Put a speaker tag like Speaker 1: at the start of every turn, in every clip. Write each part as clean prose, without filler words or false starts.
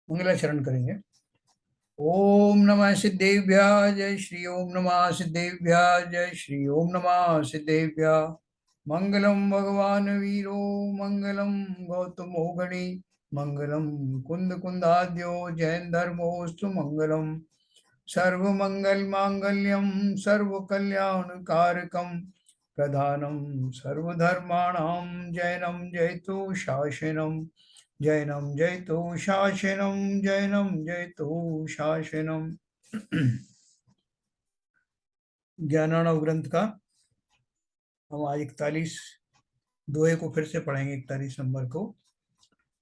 Speaker 1: मंगलाचरण करेंगे। ओम नमः सिद्धेभ्यः जय श्री ओम नमः सिद्धेभ्यः जय श्री ओम नमः सिद्धेभ्यः। मंगलम भगवान वीरो मंगलम गौतमो गणी मंगलम कुंद कुंदाद्यो जैन धर्मोस्तु मंगलम। सर्वमंगल मांगल्यम सर्वकल्याणकारकम प्रधानम सर्वधर्माणां जैनम जयतु शासनम। जैनम जयतु शासनम जैनम जयतु शासनम। ज्ञानार्णव ग्रंथ का हम आज 41 दोहे को फिर से पढ़ेंगे, 41 नंबर को,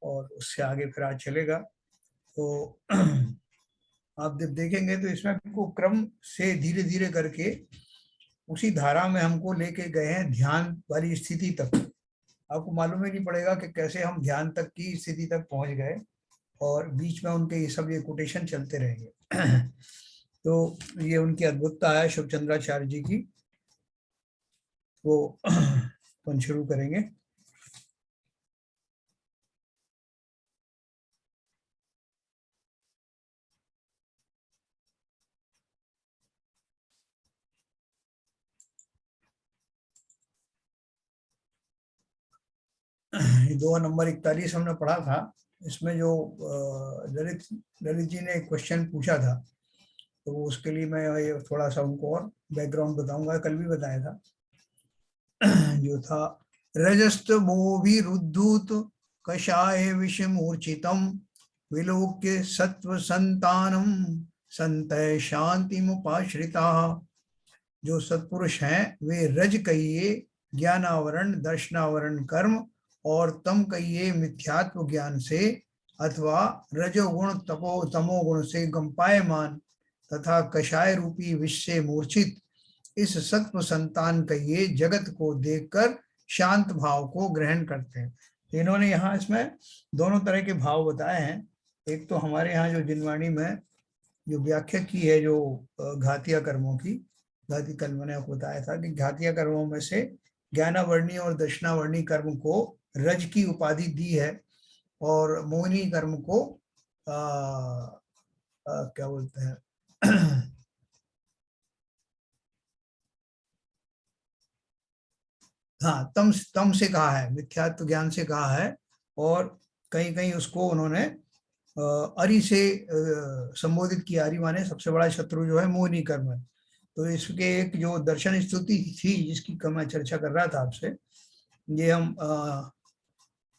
Speaker 1: और उससे आगे फिर आज चलेगा। तो आप जब देखेंगे तो इसमें हमको क्रम से धीरे धीरे करके उसी धारा में हमको लेके गए हैं ध्यान वाली स्थिति तक। आपको मालूम ही नहीं पड़ेगा कि कैसे हम ध्यान तक की स्थिति तक पहुंच गए, और बीच में उनके ये सब ये कोटेशन चलते रहेंगे। तो ये उनकी अद्भुतता है शुभ चंद्राचार्य जी की। वो अपन शुरू करेंगे। दोहा नंबर 41 हमने पढ़ा था। इसमें जो ललित ललित जी ने एक क्वेश्चन पूछा था, तो उसके लिए मैं ये थोड़ा सा उनको और बैकग्राउंड बताऊंगा, कल भी बताया था। जो था, रजस्त मोभिरुद्धूत कषाय विषमूर्छितम विलोक्य सत्व संतानम संतय शांतिमुपाश्रिता। जो सत्पुरुष हैं वे रज कहिए ज्ञानावरण दर्शनावरण कर्म, और तम कहिए मिथ्यात्व ज्ञान से अथवा रजोगुण तमोगुण से गंपायमान तथा कषाय रूपी विष से मूर्छित इस सत्व संतान कहिए जगत को देखकर शांत भाव को ग्रहण करते हैं। इन्होंने यहाँ इसमें दोनों तरह के भाव बताए हैं। एक तो हमारे यहाँ जो जिनवाणी में जो व्याख्या की है जो घातिया कर्मों की, घाती कल मैंने आपको बताया था कि घातिया कर्मों में से ज्ञानावर्णी और दर्शनावर्णी कर्म को रज की उपाधि दी है, और मोहिनी कर्म को क्या बोलते हैं हाँ, तम तम से कहा है, मिथ्यात्व ज्ञान से कहा है। और कहीं कहीं उसको उन्होंने अरि से संबोधित किया। अरि माने सबसे बड़ा शत्रु जो है मोहिनी कर्म है। तो इसके एक जो दर्शन स्तुति थी जिसकी मैं चर्चा कर रहा था आपसे, ये हम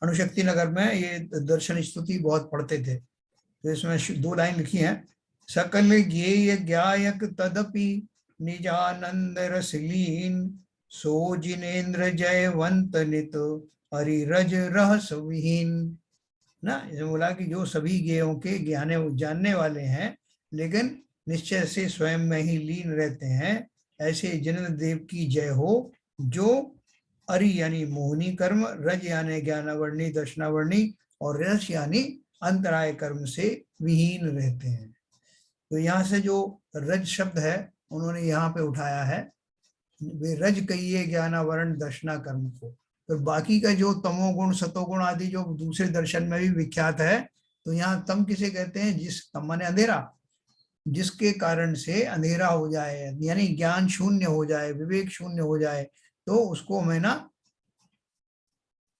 Speaker 1: अणुशक्ति नगर में ये दर्शन स्तुति बहुत पढ़ते थे। तो इसमें 2 लाइन लिखी हैं। सकल ज्ञेय ज्ञायक तदपि निजानंद रसलीन सो जिनेन्द्र जयवंत नित हरिरज रहस विहीन। ना, इसमें बोला कि जो सभी ज्ञेयों के ज्ञाने जानने वाले हैं लेकिन निश्चय से स्वयं में ही लीन रहते हैं, ऐसे जिनेन्द्र देव की जय हो, जो अरि यानी मोहनी कर्म, रज यानी ज्ञानावर्णी दर्शनावर्णी, और रस यानी अंतराय कर्म से विहीन रहते हैं। तो यहाँ से जो रज शब्द है उन्होंने यहाँ पे उठाया है, वे रज कहिए ज्ञानावरण दर्शना कर्म को। तो बाकी का जो तमोगुण सतोगुण आदि जो दूसरे दर्शन में भी विख्यात है, तो यहाँ तम किसे कहते हैं? जिस तम माने अंधेरा, जिसके कारण से अंधेरा हो जाए यानी ज्ञान शून्य हो जाए, विवेक शून्य हो जाए, तो उसको मैं ना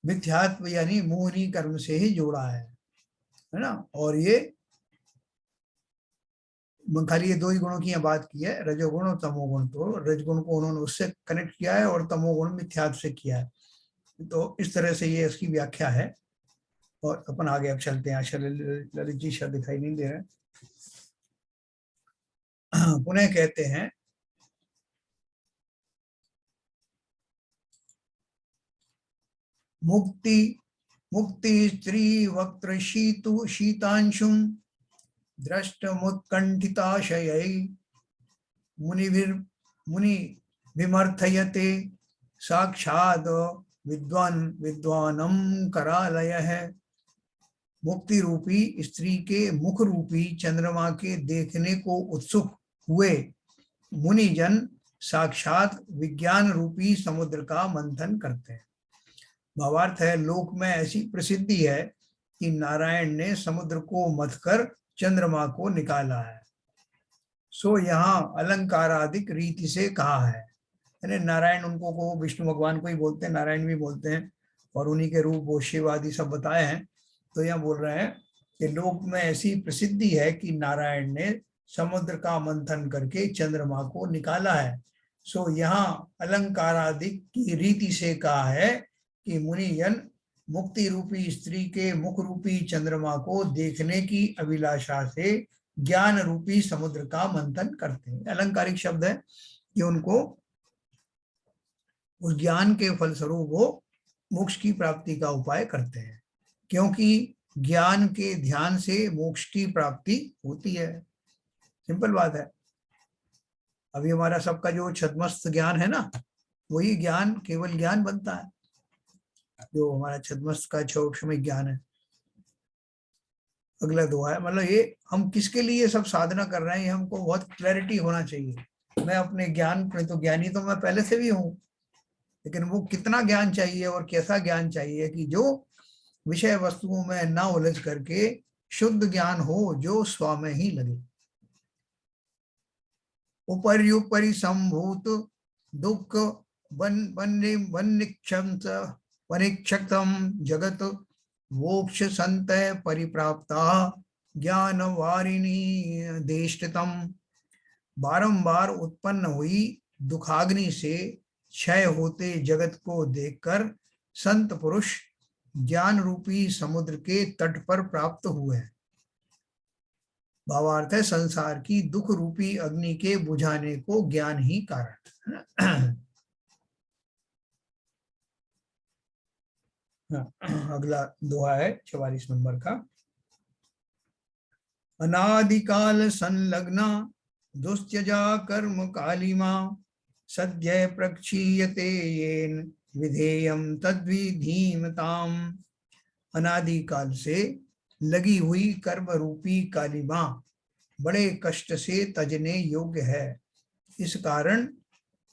Speaker 1: मिथ्यात्व यानी मोहनी कर्म से ही जोड़ा है ना। और ये खाली ये 2 ही गुणों की बात की है, रजोगुण और तमोगुण। तो रजगुण को उन्होंने उससे कनेक्ट किया है और तमोगुण मिथ्यात्व से किया है। तो इस तरह से ये इसकी व्याख्या है। और अपन आगे अब चलते हैं। आशा ललित जी शायद दिखाई नहीं दे रहे। पुनः कहते हैं, मुक्ति मुक्ति स्त्री वक्त्र शीतांशुम दृष्ट मुत्कंठिताशय मुनि विमर्थयते साक्षाद विद्वानम करालय है। मुक्ति रूपी स्त्री के मुख रूपी चंद्रमा के देखने को उत्सुक हुए मुनिजन साक्षात विज्ञान रूपी समुद्र का मंथन करते हैं। भावार्थ है, लोक में ऐसी प्रसिद्धि है कि नारायण ने समुद्र को मथकर चंद्रमा को निकाला है। सो यहाँ अलंकारादिक रीति से कहा है, यानी नारायण उनको को विष्णु भगवान को ही बोलते हैं, नारायण भी बोलते हैं, और उन्हीं के रूप वो शिव आदि सब बताए हैं। तो यहाँ बोल रहे हैं कि लोक में ऐसी प्रसिद्धि है कि नारायण ने समुद्र का मंथन करके चंद्रमा को निकाला है। सो यहाँ अलंकारादिक की रीति से कहा है कि मुनिजन मुक्ति रूपी स्त्री के मुख रूपी चंद्रमा को देखने की अभिलाषा से ज्ञान रूपी समुद्र का मंथन करते हैं। अलंकारिक शब्द है कि उनको उस ज्ञान के फलस्वरूप वो मोक्ष की प्राप्ति का उपाय करते हैं, क्योंकि ज्ञान के ध्यान से मोक्ष की प्राप्ति होती है। सिंपल बात है। अभी हमारा सबका जो छद्मस्त ज्ञान है ना, वही ज्ञान केवल ज्ञान बनता है, जो हमारा छद्मस्त का क्षौक्ष्म ज्ञान है। अगला दोहा है, मतलब ये हम किसके लिए सब साधना कर रहे हैं, हमको बहुत क्लैरिटी होना चाहिए। मैं अपने ज्ञान में तो ज्ञानी तो मैं पहले से भी हूँ, लेकिन वो कितना ज्ञान चाहिए और कैसा ज्ञान चाहिए कि जो विषय वस्तुओं में ना उलझ करके शुद्ध ज्ञान हो, जो स्व में ही लगे। उपर्युपरि संभूत दुख वनिक्षतम जगत मोक्ष संत परिप्राप्ता ज्ञान वारिणी देष्टतम। बारंबार उत्पन्न हुई दुखाग्नि से क्षय होते जगत को देखकर संत पुरुष ज्ञान रूपी समुद्र के तट पर प्राप्त हुए। भावार्थ है संसार की दुख रूपी अग्नि के बुझाने को ज्ञान ही कारण। अगला दोहा है 44 नंबर का। अनादिकाल संलग्ना दुस्त्यजा कर्म कालिमा सद्य प्रक्षीयते येन विधेयम तद्विधीमताम। अनादिकाल से लगी हुई कर्म रूपी कालिमा बड़े कष्ट से तजने योग्य है। इस कारण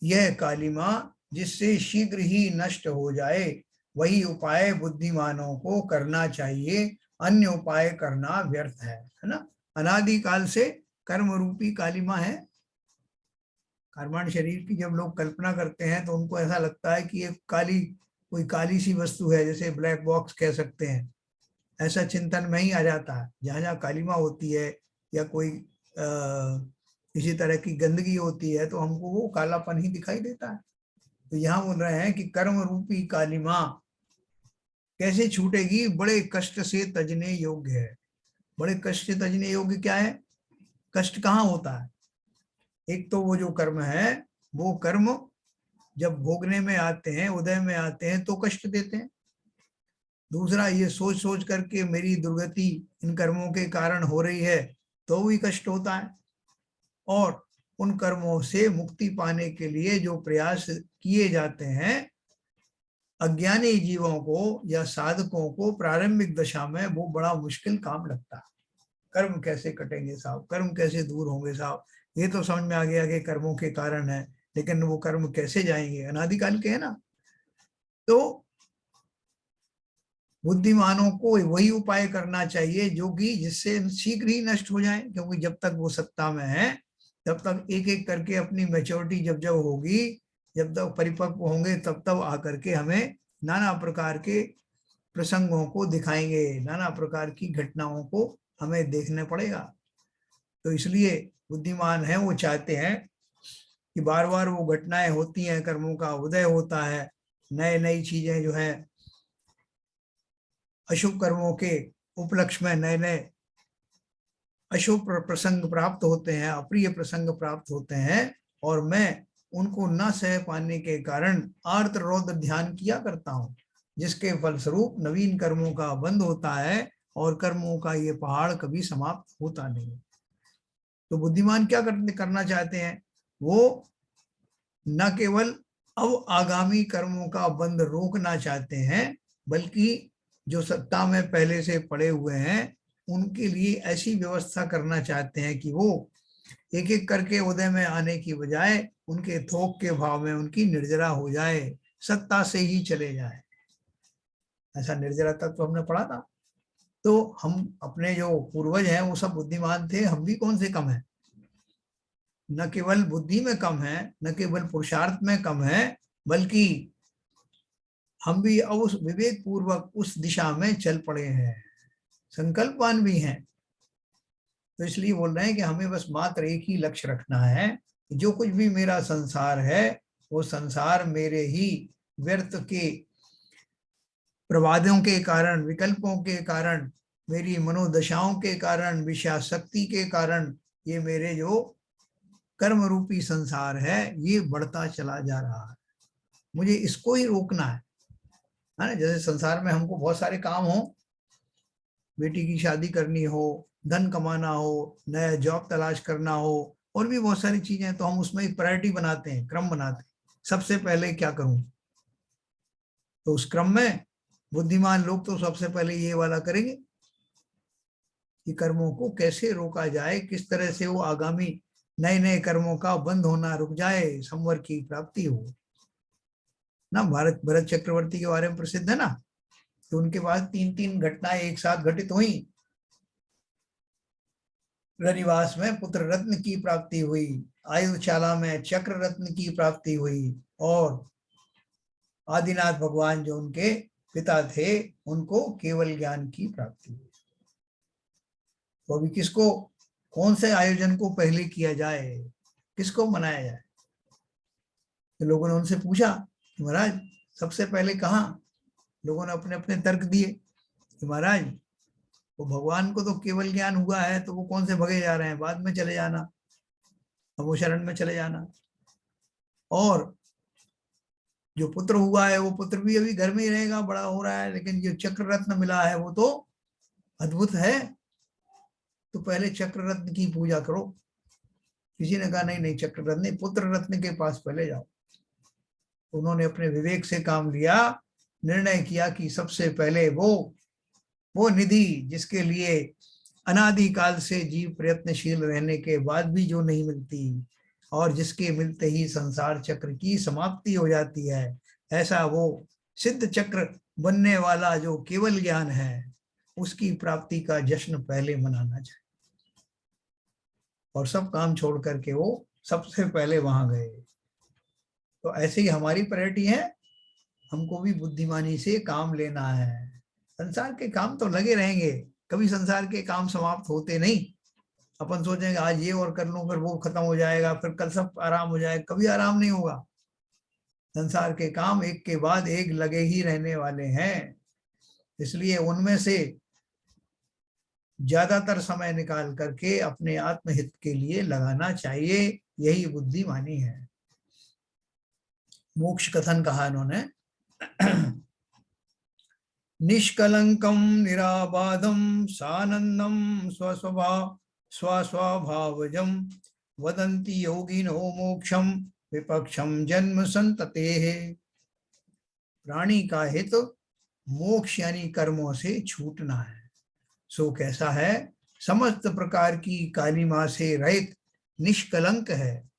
Speaker 1: यह कालिमा जिससे शीघ्र ही नष्ट हो जाए, वही उपाय बुद्धिमानों को करना चाहिए, अन्य उपाय करना व्यर्थ है ना। अनादिकाल से कर्म रूपी कालिमा है। कर्मण शरीर की जब लोग कल्पना करते हैं तो उनको ऐसा लगता है कि ये कोई काली सी वस्तु है, जैसे ब्लैक बॉक्स कह सकते हैं। ऐसा चिंतन में ही आ जाता है। जहाँ जहाँ कालिमा होती है या कोई इसी तरह की गंदगी होती है तो हमको वो कालापन ही दिखाई देता है। तो यहाँ बोल रहे हैं कि कर्म रूपी कालिमा कैसे छूटेगी, बड़े कष्ट से तजने योग्य है। बड़े कष्ट से तजने योग्य क्या है? कष्ट कहाँ होता है? एक तो वो जो कर्म है, वो कर्म जब भोगने में आते हैं, उदय में आते हैं तो कष्ट देते हैं। दूसरा, ये सोच सोच करके मेरी दुर्गति इन कर्मों के कारण हो रही है तो भी कष्ट होता है। और उन कर्मों से मुक्ति पाने के लिए जो प्रयास किए जाते हैं, अज्ञानी जीवों को या साधकों को प्रारंभिक दशा में वो बड़ा मुश्किल काम लगता है। कर्म कैसे कटेंगे साहब, कर्म कैसे दूर होंगे साहब, ये तो समझ में आ गया कि कर्मों के कारण है, लेकिन वो कर्म कैसे जाएंगे, अनादिकाल के है ना। तो बुद्धिमानों को वही उपाय करना चाहिए जो कि जिससे शीघ्र ही नष्ट हो जाए, क्योंकि जब तक वो सत्ता में है तब तक एक एक करके अपनी मैच्योरिटी जब जब होगी, जब तक परिपक्व होंगे, तब तब आकर के हमें नाना प्रकार के प्रसंगों को दिखाएंगे, नाना प्रकार की घटनाओं को हमें देखने पड़ेगा। तो इसलिए बुद्धिमान है वो चाहते हैं कि बार बार वो घटनाएं होती हैं, कर्मों का उदय होता है, नए नई चीजें जो है अशुभ कर्मों के उपलक्ष्य में नए नए अशुभ प्रसंग प्राप्त होते हैं, अप्रिय प्रसंग प्राप्त होते हैं, और मैं उनको न सह पाने के कारण आर्त रौद्र ध्यान किया करता हूँ, जिसके फलस्वरूप नवीन कर्मों का बंद होता है और कर्मों का ये पहाड़ कभी समाप्त होता नहीं। तो बुद्धिमान क्या करना चाहते हैं? वो न केवल अब आगामी कर्मों का बंद रोकना चाहते हैं, बल्कि जो सत्ता में पहले से पड़े हुए हैं उनके लिए ऐसी व्यवस्था करना चाहते हैं कि वो एक एक करके उदय में आने की बजाय उनके थोक के भाव में उनकी निर्जरा हो जाए, सत्ता से ही चले जाए। ऐसा निर्जरा तत्व हमने पढ़ा था। तो हम अपने जो पूर्वज हैं वो सब बुद्धिमान थे, हम भी कौन से कम हैं? न केवल बुद्धि में कम है, न केवल पुरुषार्थ में कम है, बल्कि हम भी अब उस विवेक पूर्वक उस दिशा में चल पड़े हैं, संकल्पवान भी हैं। तो इसलिए बोल रहे हैं कि हमें बस मात्र एक ही लक्ष्य रखना है, जो कुछ भी मेरा संसार है वो संसार मेरे ही व्यर्थ के प्रवादों के कारण, विकल्पों के कारण, मेरी मनोदशाओं के कारण, विषयाशक्ति के कारण, ये मेरे जो कर्म रूपी संसार है ये बढ़ता चला जा रहा है। मुझे इसको ही रोकना है ना। जैसे संसार में हमको बहुत सारे काम हो, बेटी की शादी करनी हो, धन कमाना हो, नया जॉब तलाश करना हो, और भी बहुत सारी चीजें, तो हम उसमें एक प्रायोरिटी बनाते हैं, क्रम बनाते हैं, सबसे पहले क्या करूं। तो उस क्रम में बुद्धिमान लोग तो सबसे पहले ये वाला करेंगे कि कर्मों को कैसे रोका जाए, किस तरह से वो आगामी नए नए कर्मों का बंद होना रुक जाए, संवर की प्राप्ति हो ना। भरत चक्रवर्ती के बारे में प्रसिद्ध है ना, तो उनके पास तीन तीन घटनाएं एक साथ घटित हुई। रनिवास में पुत्र रत्न की प्राप्ति हुई, आयुशाला में चक्र रत्न की प्राप्ति हुई, और आदिनाथ भगवान जो उनके पिता थे उनको केवल ज्ञान की प्राप्ति हुई। तो अभी किसको, कौन से आयोजन को पहले किया जाए, किसको मनाया जाए? तो लोगों ने उनसे पूछा कि महाराज सबसे पहले कहाँ? लोगों ने अपने अपने तर्क दिए कि महाराज वो भगवान को तो केवल ज्ञान हुआ है, तो वो कौन से भगे जा रहे हैं, बाद में चले जाना, वो शरण में चले जाना। और जो पुत्र हुआ है वो पुत्र भी अभी घर में ही रहेगा, बड़ा हो रहा है, लेकिन जो चक्र रत्न मिला है वो तो अद्भुत है, तो पहले चक्र रत्न की पूजा करो। किसी ने कहा नहीं नहीं, चक्र रत्न नहीं, पुत्र रत्न के पास पहले जाओ। उन्होंने अपने विवेक से काम लिया, निर्णय किया कि सबसे पहले वो निधि जिसके लिए अनादिकाल से जीव प्रयत्नशील रहने के बाद भी जो नहीं मिलती, और जिसके मिलते ही संसार चक्र की समाप्ति हो जाती है, ऐसा वो सिद्ध चक्र बनने वाला जो केवल ज्ञान है, उसकी प्राप्ति का जश्न पहले मनाना चाहिए। और सब काम छोड़ करके वो सबसे पहले वहां गए। तो ऐसे ही हमारी प्रायोरिटी है, हमको भी बुद्धिमानी से काम लेना है। संसार के काम तो लगे रहेंगे, कभी संसार के काम समाप्त होते नहीं। अपन सोचेंगे आज ये और कर लूं, फिर वो खत्म हो जाएगा, फिर कल सब आराम हो जाएगा, कभी आराम नहीं होगा। संसार के काम एक के बाद एक लगे ही रहने वाले हैं, इसलिए उनमें से ज्यादातर समय निकाल करके अपने आत्महित के लिए लगाना चाहिए, यही बुद्धिमानी है। मोक्ष कथन कहा इन्होंने, निष्कलंकम निराबाधम सानंदम स्वस्वभावजम वदन्ति योगिनो मोक्षम विपक्षम जन्म संततेः। प्राणी का हित मोक्ष यानी कर्मों से छूटना है। सो कैसा है? समस्त प्रकार की कालिमा से रहित, निष्कलंक है,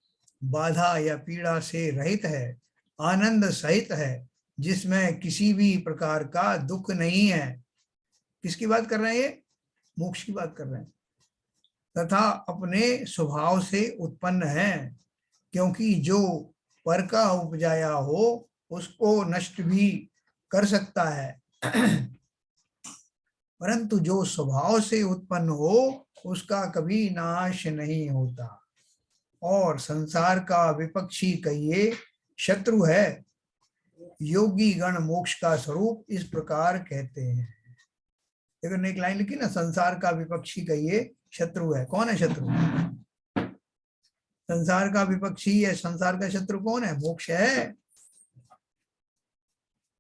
Speaker 1: बाधा या पीड़ा से रहित है, आनंद सहित है, जिसमें किसी भी प्रकार का दुख नहीं है। किसकी बात कर रहे हैं ये? मोक्ष की बात कर रहे हैं। तथा अपने स्वभाव से उत्पन्न है, क्योंकि जो पर का उपजाया हो उसको नष्ट भी कर सकता है, परंतु जो स्वभाव से उत्पन्न हो उसका कभी नाश नहीं होता। और संसार का विपक्षी कहिए शत्रु है, योगी गण मोक्ष का स्वरूप इस प्रकार कहते हैं। देखो एक लाइन लिखी ना, संसार का विपक्षी कहिए शत्रु है। कौन है शत्रु? संसार का विपक्षी है, संसार का शत्रु कौन है? मोक्ष है,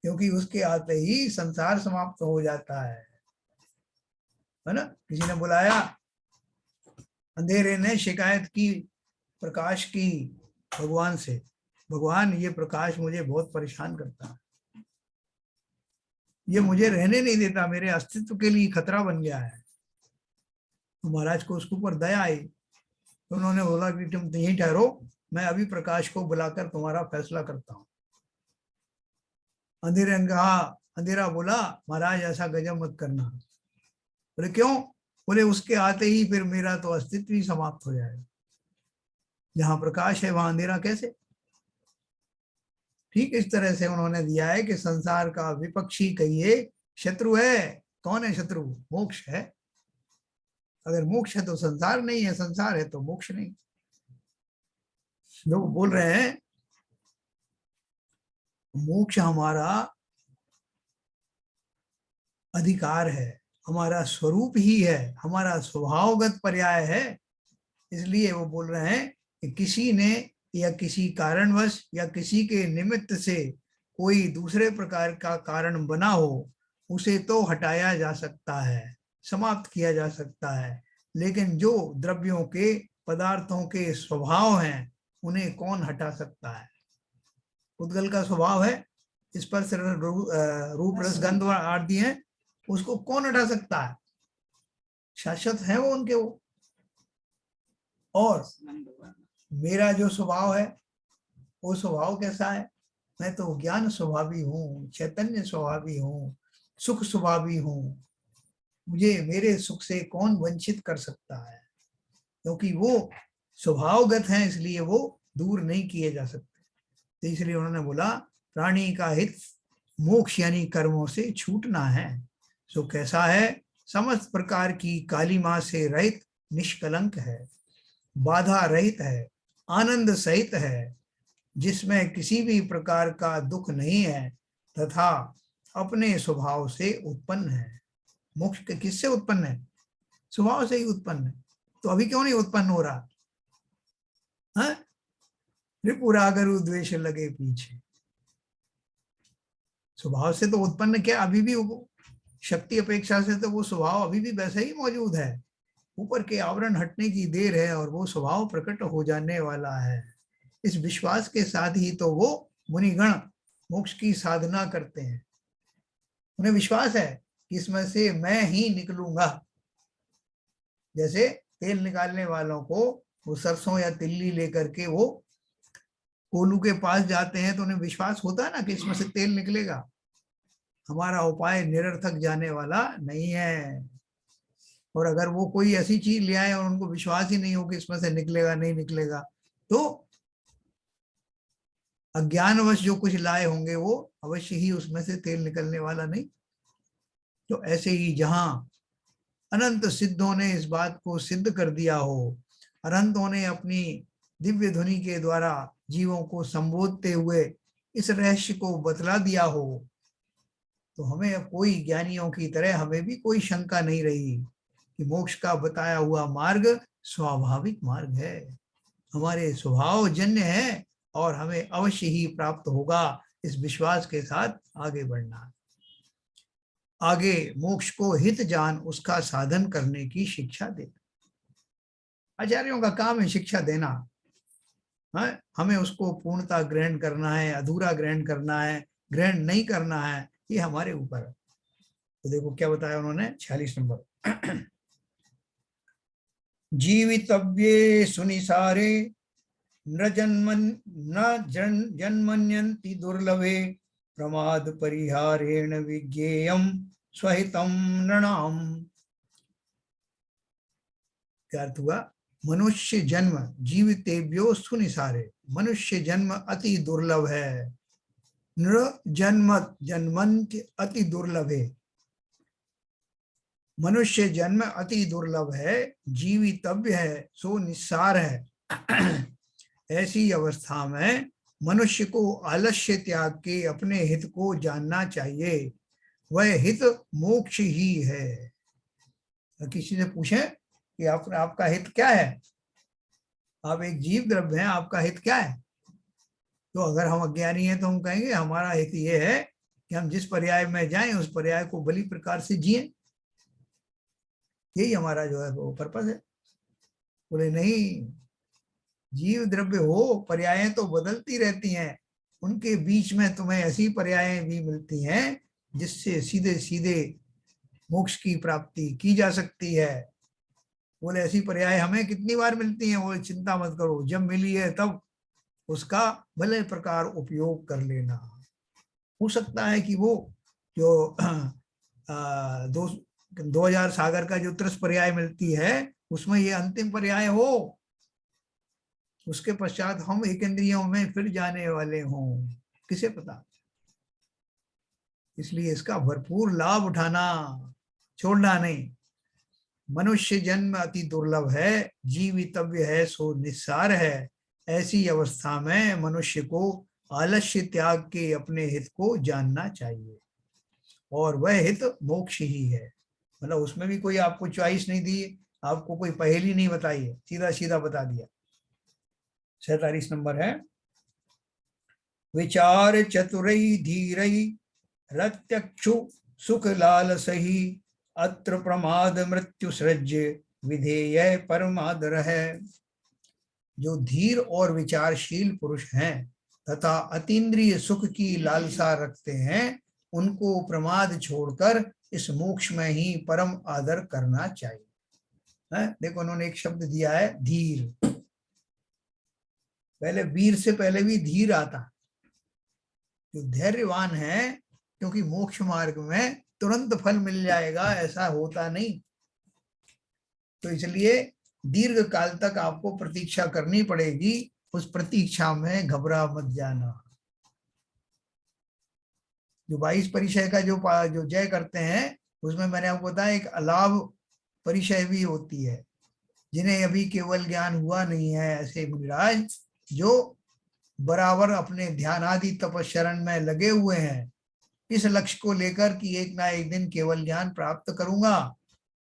Speaker 1: क्योंकि उसके आते ही संसार समाप्त हो जाता है ना। किसी ने बुलाया, अंधेरे ने शिकायत की प्रकाश की भगवान से, भगवान ये प्रकाश मुझे बहुत परेशान करता है, ये मुझे रहने नहीं देता, मेरे अस्तित्व के लिए खतरा बन गया है। तो महाराज को उसके ऊपर दया आई, तो उन्होंने बोला कि तुम यहीं ठहरो, मैं अभी प्रकाश को बुलाकर तुम्हारा फैसला करता हूँ। अंधेरे ने कहा, अंधेरा बोला महाराज ऐसा गजब मत करना, बोले क्यों? बोले उसके आते ही फिर मेरा तो अस्तित्व ही समाप्त हो जाएगा। जहां प्रकाश है वहां अंधेरा कैसे? ठीक इस तरह से उन्होंने दिया है कि संसार का विपक्षी कहिए शत्रु है। कौन है शत्रु? मोक्ष है। अगर मोक्ष है तो संसार नहीं है, संसार है तो मोक्ष नहीं। लोग बोल रहे हैं मोक्ष हमारा अधिकार है, हमारा स्वरूप ही है, हमारा स्वभावगत पर्याय है। इसलिए वो बोल रहे हैं कि किसी ने या किसी कारणवश या किसी के निमित्त से कोई दूसरे प्रकार का कारण बना हो, उसे तो हटाया जा सकता है, समाप्त किया जा सकता है, लेकिन जो द्रव्यों के पदार्थों के स्वभाव हैं उन्हें कौन हटा सकता है? उद्गल का स्वभाव है स्पर्श रूप रस गंध आदि है, उसको कौन हटा सकता है? शाश्वत है वो उनके वो। और मेरा जो स्वभाव है वो स्वभाव कैसा है? मैं तो ज्ञान स्वभावी हूँ, चैतन्य स्वभावी हूँ, सुख स्वभावी हूँ। मुझे मेरे सुख से कौन वंचित कर सकता है? क्योंकि वो स्वभावगत है, इसलिए वो दूर नहीं किए जा सकते। तो इसलिए उन्होंने बोला प्राणी का हित मोक्ष यानी कर्मों से छूटना है। सो कैसा है? समस्त प्रकार की कालिमा से रहित निष्कलंक है, बाधा रहित है, आनंद सहित है, जिसमें किसी भी प्रकार का दुख नहीं है, तथा अपने स्वभाव से उत्पन्न है। मोक्ष किससे उत्पन्न है? स्वभाव से ही उत्पन्न है। तो अभी क्यों नहीं उत्पन्न हो रहा? त्रिपुरागर द्वेष लगे पीछे। स्वभाव से तो उत्पन्न क्या, अभी भी शक्ति अपेक्षा से तो वो स्वभाव अभी भी वैसा ही मौजूद है। ऊपर के आवरण हटने की देर है और वो स्वभाव प्रकट हो जाने वाला है। इस विश्वास के साथ ही तो वो मुनिगण मोक्ष की साधना करते हैं। उन्हें विश्वास है कि इसमें से मैं ही निकलूंगा। जैसे तेल निकालने वालों को वो सरसों या तिल्ली लेकर के वो कोलू के पास जाते हैं तो उन्हें विश्वास होता है ना कि इसमें से तेल निकलेगा। हमारा उपाय निरर्थक जाने वाला नहीं है। और अगर वो कोई ऐसी चीज ले आए और उनको विश्वास ही नहीं हो कि इसमें से निकलेगा नहीं निकलेगा, तो अज्ञानवश जो कुछ लाए होंगे वो अवश्य ही उसमें से तेल निकलने वाला नहीं। तो ऐसे ही जहां अनंत सिद्धों ने इस बात को सिद्ध कर दिया हो, अनंतों ने अपनी दिव्य ध्वनि के द्वारा जीवों को संबोधते हुए इस रहस्य को बतला दिया हो, तो हमें कोई ज्ञानियों की तरह हमें भी कोई शंका नहीं रही कि मोक्ष का बताया हुआ मार्ग स्वाभाविक मार्ग है, हमारे स्वभाव जन्य है और हमें अवश्य ही प्राप्त होगा। इस विश्वास के साथ आगे बढ़ना। आगे मोक्ष को हित जान उसका साधन करने की शिक्षा देना। आचार्यों का काम है शिक्षा देना। हमें उसको पूर्णता ग्रहण करना है, अधूरा ग्रहण करना है, ग्रहण नहीं करना है, ये हमारे ऊपर है। तो देखो क्या बताया उन्होंने 46 नंबर। जीवितव्ये सुनिसारे जन्मन्यन्ति दुर्लभे प्रमाद परिहारेण विज्ञेयम स्वहितम नृणाम। क्या अर्थ हुआ? मनुष्य जन्म जीवितेभ्यो सुनिसारे, मनुष्य जन्म अति दुर्लभ है। नृ जन्म जन्मन्ति अति दुर्लभ है, मनुष्य जन्म अति दुर्लभ है, जीवितव्य है सो निस्सार है। ऐसी अवस्था में मनुष्य को आलस्य त्याग के अपने हित को जानना चाहिए। वह हित मोक्ष ही है। किसी से पूछे कि आपका हित क्या है? आप एक जीव द्रव्य हैं, आपका हित क्या है? तो अगर हम अज्ञानी हैं तो हम कहेंगे हमारा हित ये है कि हम जिस पर्याय में जाएं उस पर्याय को भली प्रकार से जिएं। यही हमारा जो है वो पर्पस है। बोले नहीं, जीव द्रव्य हो, पर्यायें तो बदलती रहती हैं, उनके बीच में तुम्हें ऐसी पर्यायें भी मिलती हैं जिससे सीधे सीधे मोक्ष की प्राप्ति की जा सकती है। बोले ऐसी पर्याय हमें कितनी बार मिलती हैं? वो चिंता मत करो, जब मिली है तब उसका भले प्रकार उपयोग कर लेना। हो सकता है कि वो जो 2000 सागर का जो त्रस पर्याय मिलती है उसमें ये अंतिम पर्याय हो, उसके पश्चात हम एक इंद्रियों में फिर जाने वाले हों, किसे पता। इसलिए इसका भरपूर लाभ उठाना, छोड़ना नहीं। मनुष्य जन्म अति दुर्लभ है, जीवितव्य है सो निस्सार है। ऐसी अवस्था में मनुष्य को आलस्य त्याग के अपने हित को जानना चाहिए, और वह हित मोक्ष ही है। मतलब उसमें भी कोई आपको चॉइस नहीं दी, आपको कोई पहेली नहीं बताई है, सीधा सीधा बता दिया। 47 नंबर है, विचार चतुरई धीरई रत्यक्षु सुख लाल सही, अत्र प्रमाद मृत्यु सृज्य विधेय परमादर है। जो धीर और विचारशील पुरुष हैं तथा अतीन्द्रिय सुख की लालसा रखते हैं, उनको प्रमाद छोड़कर इस मोक्ष में ही परम आदर करना चाहिए। देखो उन्होंने एक शब्द दिया है धीर, पहले वीर से पहले भी धीर आता। जो धैर्यवान है, क्योंकि मोक्ष मार्ग में तुरंत फल मिल जाएगा ऐसा होता नहीं, तो इसलिए दीर्घ काल तक आपको प्रतीक्षा करनी पड़ेगी। उस प्रतीक्षा में घबरा मत जाना। जो 22 परिचय का जो जय करते हैं, उसमें मैंने आपको बताया एक अलाभ परिचय भी होती है। जिन्हें अभी केवल ज्ञान हुआ नहीं है, ऐसे मुनिराज जो बराबर अपने ध्यान आदि तपस्चरण में लगे हुए हैं, इस लक्ष्य को लेकर कि एक ना एक दिन केवल ज्ञान प्राप्त करूंगा,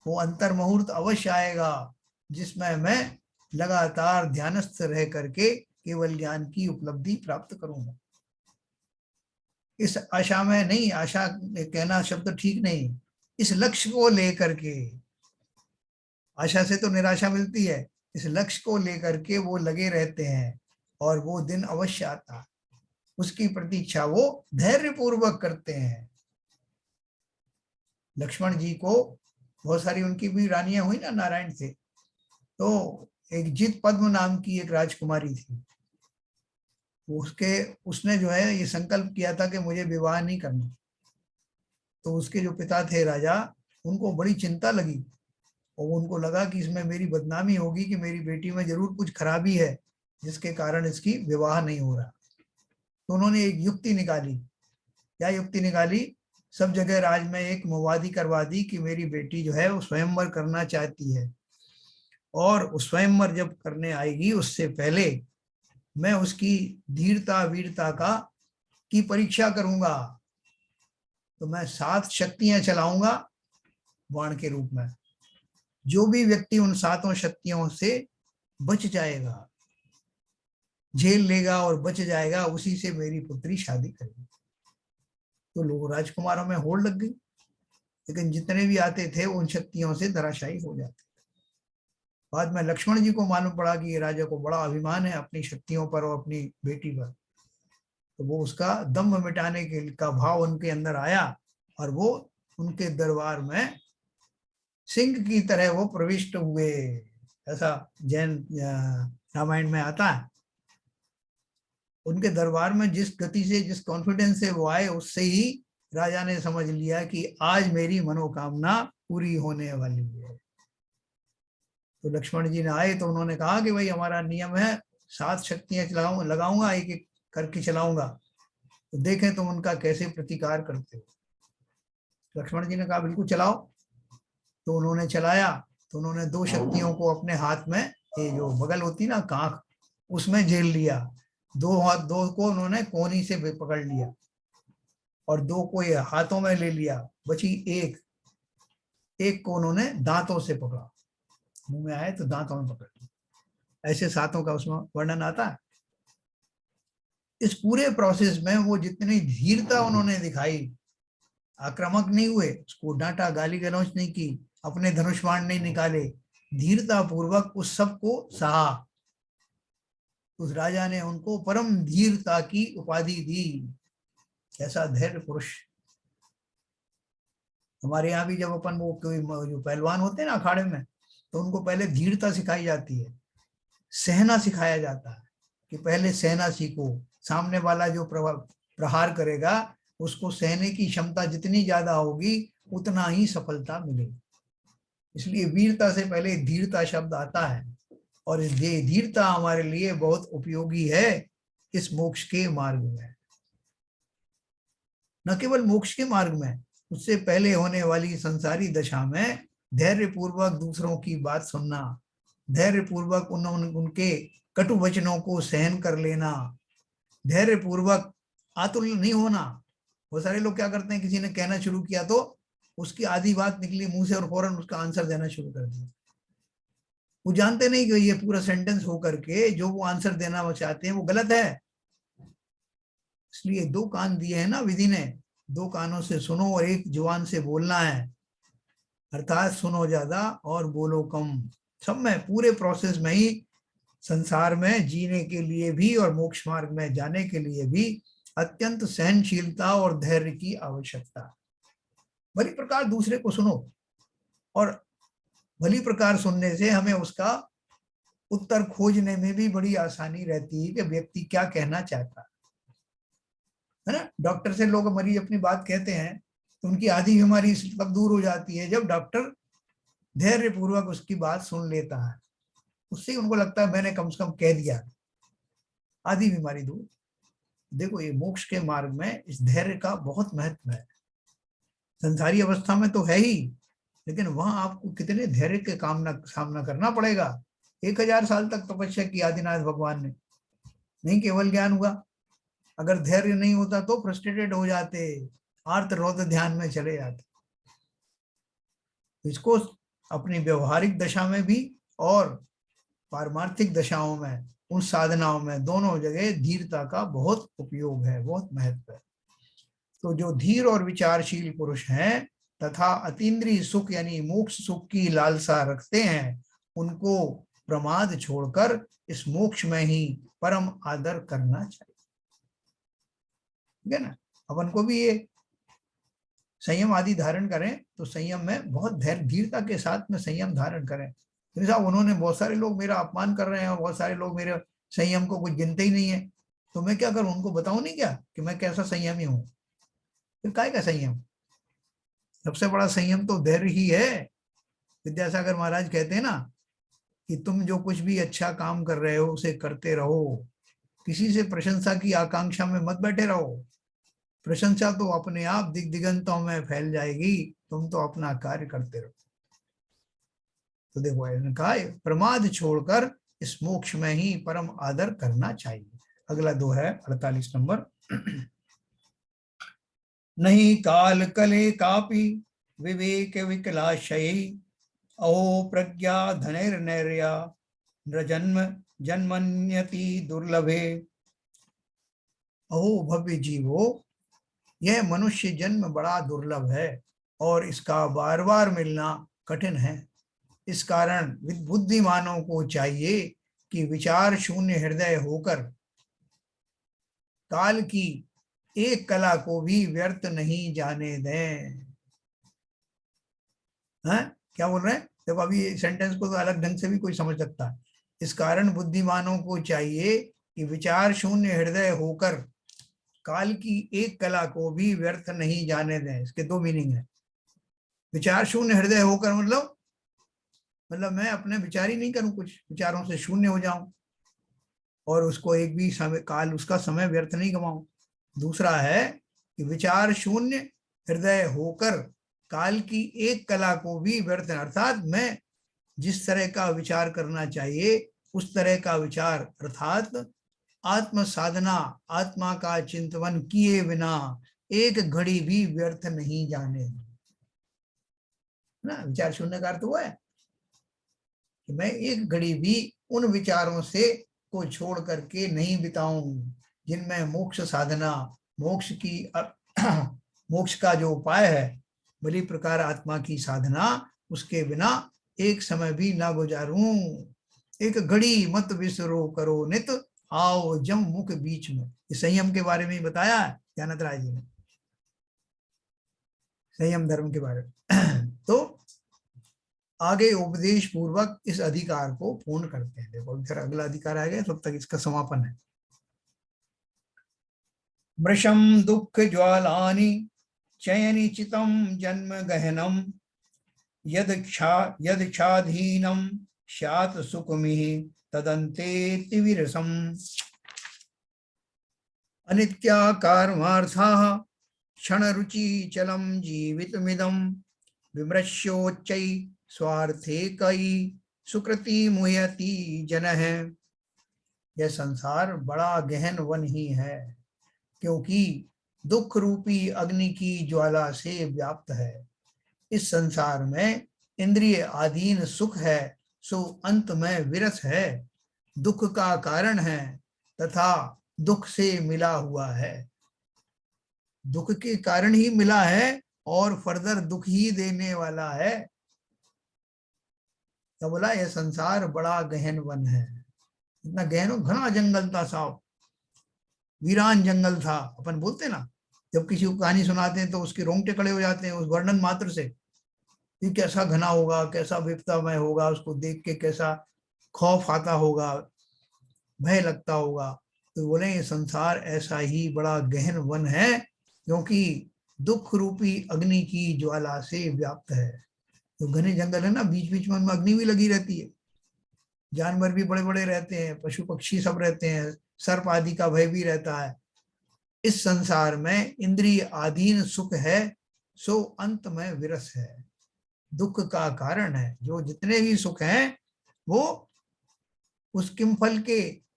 Speaker 1: वो अंतर मुहूर्त अवश्य आएगा जिसमें मैं लगातार ध्यानस्थ रह करके केवल ज्ञान की उपलब्धि प्राप्त करूंगा। इस आशा में नहीं, आशा कहना शब्द ठीक नहीं, इस लक्ष्य को लेकर के, आशा से तो निराशा मिलती है, इस लक्ष्य को लेकर के वो लगे रहते हैं और वो दिन अवश्य आता, उसकी प्रतीक्षा वो धैर्य पूर्वक करते हैं। लक्ष्मण जी को बहुत सारी उनकी भी रानियां हुई ना नारायण से, तो एक जित पद्म नाम की एक राजकुमारी थी, उसने जो है ये संकल्प किया था कि मुझे विवाह नहीं करना। तो उसके जो पिता थे राजा, उनको बड़ी चिंता लगी और उनको लगा कि इसमें मेरी बदनामी होगी, कि मेरी बेटी में जरूर कुछ खराबी है जिसके कारण इसकी विवाह नहीं हो रहा। तो उन्होंने एक युक्ति निकाली। क्या युक्ति निकाली? सब जगह राज में एक मुवादी करवा दी कि मेरी बेटी जो है वो स्वयंवर करना चाहती है, और स्वयंवर जब करने आएगी उससे पहले मैं उसकी धीरता वीरता की परीक्षा करूंगा। तो मैं 7 शक्तियां चलाऊंगा बाण के रूप में। जो भी व्यक्ति उन 7 शक्तियों से बच जाएगा, झेल लेगा और बच जाएगा, उसी से मेरी पुत्री शादी करेगी। तो लोग राजकुमारों में होड़ लग गई, लेकिन जितने भी आते थे उन शक्तियों से धराशायी हो जाते। बाद में लक्ष्मण जी को मालूम पड़ा कि ये राजा को बड़ा अभिमान है अपनी शक्तियों पर और अपनी बेटी पर, तो वो उसका दम्भ मिटाने का भाव उनके अंदर आया और वो उनके दरबार में सिंह की तरह वो प्रविष्ट हुए। ऐसा जैन रामायण में आता है। उनके दरबार में जिस गति से, जिस कॉन्फिडेंस से वो आए, उससे ही राजा ने समझ लिया कि आज मेरी मनोकामना पूरी होने वाली है। तो लक्ष्मण जी ने आए तो उन्होंने कहा कि भाई हमारा नियम है 7 शक्तियां लगाऊंगा, एक एक करके चलाऊंगा, तो देखें तुम उनका कैसे प्रतिकार करते हो। लक्ष्मण जी ने कहा बिल्कुल चलाओ। तो उन्होंने चलाया, तो उन्होंने 2 शक्तियों को अपने हाथ में, ये जो बगल होती ना कांख, उसमें झेल लिया। 2 को उन्होंने कोहनी से पकड़ लिया और 2 को ये हाथों में ले लिया, बची एक को उन्होंने दांतों से पकड़ा, मुंह में आए तो दांतों में पकड़ लिया। ऐसे 7 का उसमें वर्णन आता है। इस पूरे प्रोसेस में वो जितनी धीरता उन्होंने दिखाई, आक्रामक नहीं हुए, उसको डांटा, गाली गलौज नहीं की, अपने धनुष बाण नहीं निकाले, धीरता पूर्वक उस सब को सहा। उस राजा ने उनको परम धीरता की उपाधि दी। ऐसा धैर्य पुरुष। हमारे यहाँ भी जब अपन वो कोई जो पहलवान होते हैं ना अखाड़े में, तो उनको पहले धीरता सिखाई जाती है, सहना सिखाया जाता है कि पहले सहना सीखो। सामने वाला जो प्रहार करेगा उसको सहने की क्षमता जितनी ज्यादा होगी उतना ही सफलता मिलेगी। इसलिए वीरता से पहले धीरता शब्द आता है, और ये धीरता हमारे लिए बहुत उपयोगी है इस मोक्ष के मार्ग में। न केवल मोक्ष के मार्ग में, उससे पहले होने वाली संसारी दशा में धैर्य पूर्वक दूसरों की बात सुनना, धैर्य पूर्वक उनके कटु वचनों को सहन कर लेना, धैर्य पूर्वक आतुल नहीं होना। बहुत सारे लोग क्या करते हैं, किसी ने कहना शुरू किया तो उसकी आधी बात निकली मुंह से और फौरन उसका आंसर देना शुरू कर दिया। वो जानते नहीं कि ये पूरा सेंटेंस होकर के जो वो आंसर देना वो चाहते हैं वो गलत है। इसलिए दो कान दिए हैं ना विधि ने, दो कानों से सुनो और एक जुबान से बोलना है, अर्थात सुनो ज्यादा और बोलो कम। सब में पूरे प्रोसेस में ही संसार में जीने के लिए भी और मोक्ष मार्ग में जाने के लिए भी अत्यंत सहनशीलता और धैर्य की आवश्यकता। भली प्रकार दूसरे को सुनो, और भली प्रकार सुनने से हमें उसका उत्तर खोजने में भी बड़ी आसानी रहती है कि व्यक्ति क्या कहना चाहता है ना। डॉक्टर से लोग मरीज अपनी बात कहते हैं तो उनकी आधी बीमारी तब दूर हो जाती है जब डॉक्टर धैर्य पूर्वक उसकी बात सुन लेता है। उससे उनको लगता है मैंने कम से कम कह दिया, आधी बीमारी दूर। देखो ये मोक्ष के मार्ग में इस धैर्य का बहुत महत्व है। संसारी अवस्था में तो है ही, लेकिन वहां आपको कितने धैर्य के सामना करना पड़ेगा। 1000 साल तक तपस्या की आदिनाथ भगवान ने, नहीं केवल ज्ञान हुआ। अगर धैर्य नहीं होता तो फ्रस्ट्रेटेड हो जाते, आर्त रौद्र ध्यान में चले जाते। इसको अपनी व्यवहारिक दशा में भी और पारमार्थिक दशाओं में, उन साधनाओं में, दोनों जगह धीरता का बहुत उपयोग है, बहुत महत्व है। तो जो धीर और विचारशील पुरुष हैं तथा अतीन्द्रिय सुख यानी मोक्ष सुख की लालसा रखते हैं, उनको प्रमाद छोड़कर इस मोक्ष में ही परम आदर करना चाहिए। ठीक है ना। अपन को भी ये संयम आदि धारण करें तो संयम में बहुत धैर्य धीरता के साथ में संयम धारण करें। साहब उन्होंने, बहुत सारे लोग मेरा अपमान कर रहे हैं और बहुत सारे लोग मेरे संयम को कुछ गिनते ही नहीं है, तो मैं क्या करूं, उनको बताऊं नहीं क्या कि मैं कैसा संयमी हूं। फिर काय का संयम? सबसे बड़ा संयम तो धैर्य ही है। विद्यासागर महाराज कहते हैं ना कि तुम जो कुछ भी अच्छा काम कर रहे हो उसे करते रहो, किसी से प्रशंसा की आकांक्षा में मत बैठे रहो। प्रशंसा तो अपने आप दिगंतों में फैल जाएगी, तुम तो अपना कार्य करते रहो। तो देखो इन्होंने कहा प्रमाद छोड़कर इस मोक्ष में ही परम आदर करना चाहिए। अगला दो है 48 नंबर। नहीं काल कले कापी विवेक विकलाशयी अहो प्रज्ञा धनैर्नैर्या नृजन्म जन्मन्यति दुर्लभे। अहो भव्य जीवो, यह मनुष्य जन्म बड़ा दुर्लभ है और इसका बार बार मिलना कठिन है। इस कारण बुद्धिमानों को चाहिए कि विचार शून्य हृदय होकर काल की एक कला को भी व्यर्थ नहीं जाने दें। हैं क्या बोल रहे हैं? देखो अभी सेंटेंस को तो अलग ढंग से भी कोई समझ सकता है। इस कारण बुद्धिमानों को चाहिए कि विचार शून्य हृदय होकर काल की एक कला को भी व्यर्थ नहीं जाने दें। इसके दो मीनिंग है। विचार शून्य हृदय होकर मतलब मैं अपने विचार ही नहीं करूं, कुछ विचारों से शून्य हो जाऊं और उसको एक भी समय काल उसका समय व्यर्थ नहीं गवाऊं। दूसरा है कि विचार शून्य हृदय होकर काल की एक कला को भी व्यर्थ, अर्थात मैं जिस तरह का विचार करना चाहिए उस तरह का विचार, अर्थात आत्म साधना, आत्मा का चिंतन किए बिना एक घड़ी भी व्यर्थ नहीं जाने ना। विचार शून्य का अर्थ हुआ है कि मैं एक घड़ी भी उन विचारों से को छोड़ करके नहीं बिताऊं जिनमें मोक्ष साधना, मोक्ष की मोक्ष का जो उपाय है बड़ी प्रकार आत्मा की साधना, उसके बिना एक समय भी ना गुजारूं। एक घड़ी मत विसरो करो नित आओ जम मुख बीच में। इस संयम के बारे में बताया है ज्ञानत राय जी ने, संयम धर्म के बारे में। तो आगे उपदेश पूर्वक इस अधिकार को पूर्ण करते हैं। देखो फिर अगला अधिकार आ गया, तब तक इसका समापन है। मृषम दुख ज्वालानि चयनिचितं जन्म गहनम यदक्षाधीनम स्यात् सुकुमिः तदन्ते विरसम। अनित्याकारमार्थाः क्षणरुचि चलम जीवितमिदं विमृश्योच्चै स्वार्थे कई सुकृति मुह्यति जनः। यह संसार बड़ा गहन वन ही है, क्योंकि दुख रूपी अग्नि की ज्वाला से व्याप्त है। इस संसार में इंद्रिय अधीन सुख है, सो अंत में विरस है, दुख का कारण है तथा दुख से मिला हुआ है। दुख के कारण ही मिला है और फर्दर दुख ही देने वाला है। तो बोला यह संसार बड़ा गहन वन है। इतना गहन, घना जंगल था साहब, वीरान जंगल था। अपन बोलते ना, जब किसी को कहानी सुनाते हैं तो उसके रोंगटे खड़े हो जाते हैं उस वर्णन मात्र से, कि कैसा घना होगा, कैसा विपदामय होगा, उसको देख के कैसा खौफ आता होगा, भय लगता होगा। तो बोले ये संसार ऐसा ही बड़ा गहन वन है, क्योंकि दुख रूपी अग्नि की ज्वाला से व्याप्त है। तो घने जंगल है ना, बीच बीच में उनमें अग्नि भी लगी रहती है, जानवर भी बड़े बड़े रहते हैं, पशु पक्षी सब रहते हैं, सर्प आदि का भय भी रहता है। इस संसार में इंद्रिय अधीन सुख है, सो अंत में विरस है, दुख का कारण है। जो जितने भी सुख हैं वो उस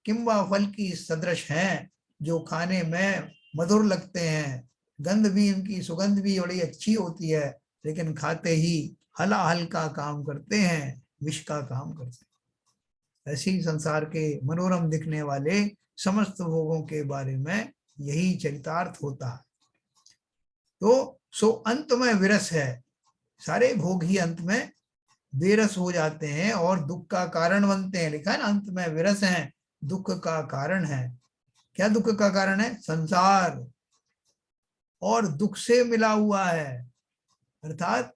Speaker 1: किम्बा फल की सदृश हैं, जो खाने में मधुर लगते हैं, गंध भी इनकी सुगंध भी बड़ी अच्छी होती है, लेकिन खाते ही हलाहल का काम करते हैं, विष का काम करते हैं। ऐसे ही संसार के मनोरम दिखने वाले समस्त भोगों के बारे में यही चरितार्थ होता है। तो सो अंत में विरस है, सारे भोग ही अंत में बेरस हो जाते हैं और दुख का कारण बनते हैं। लिखा है ना, अंत में विरस है, दुख का कारण है। क्या दुख का कारण है? संसार, और दुख से मिला हुआ है। अर्थात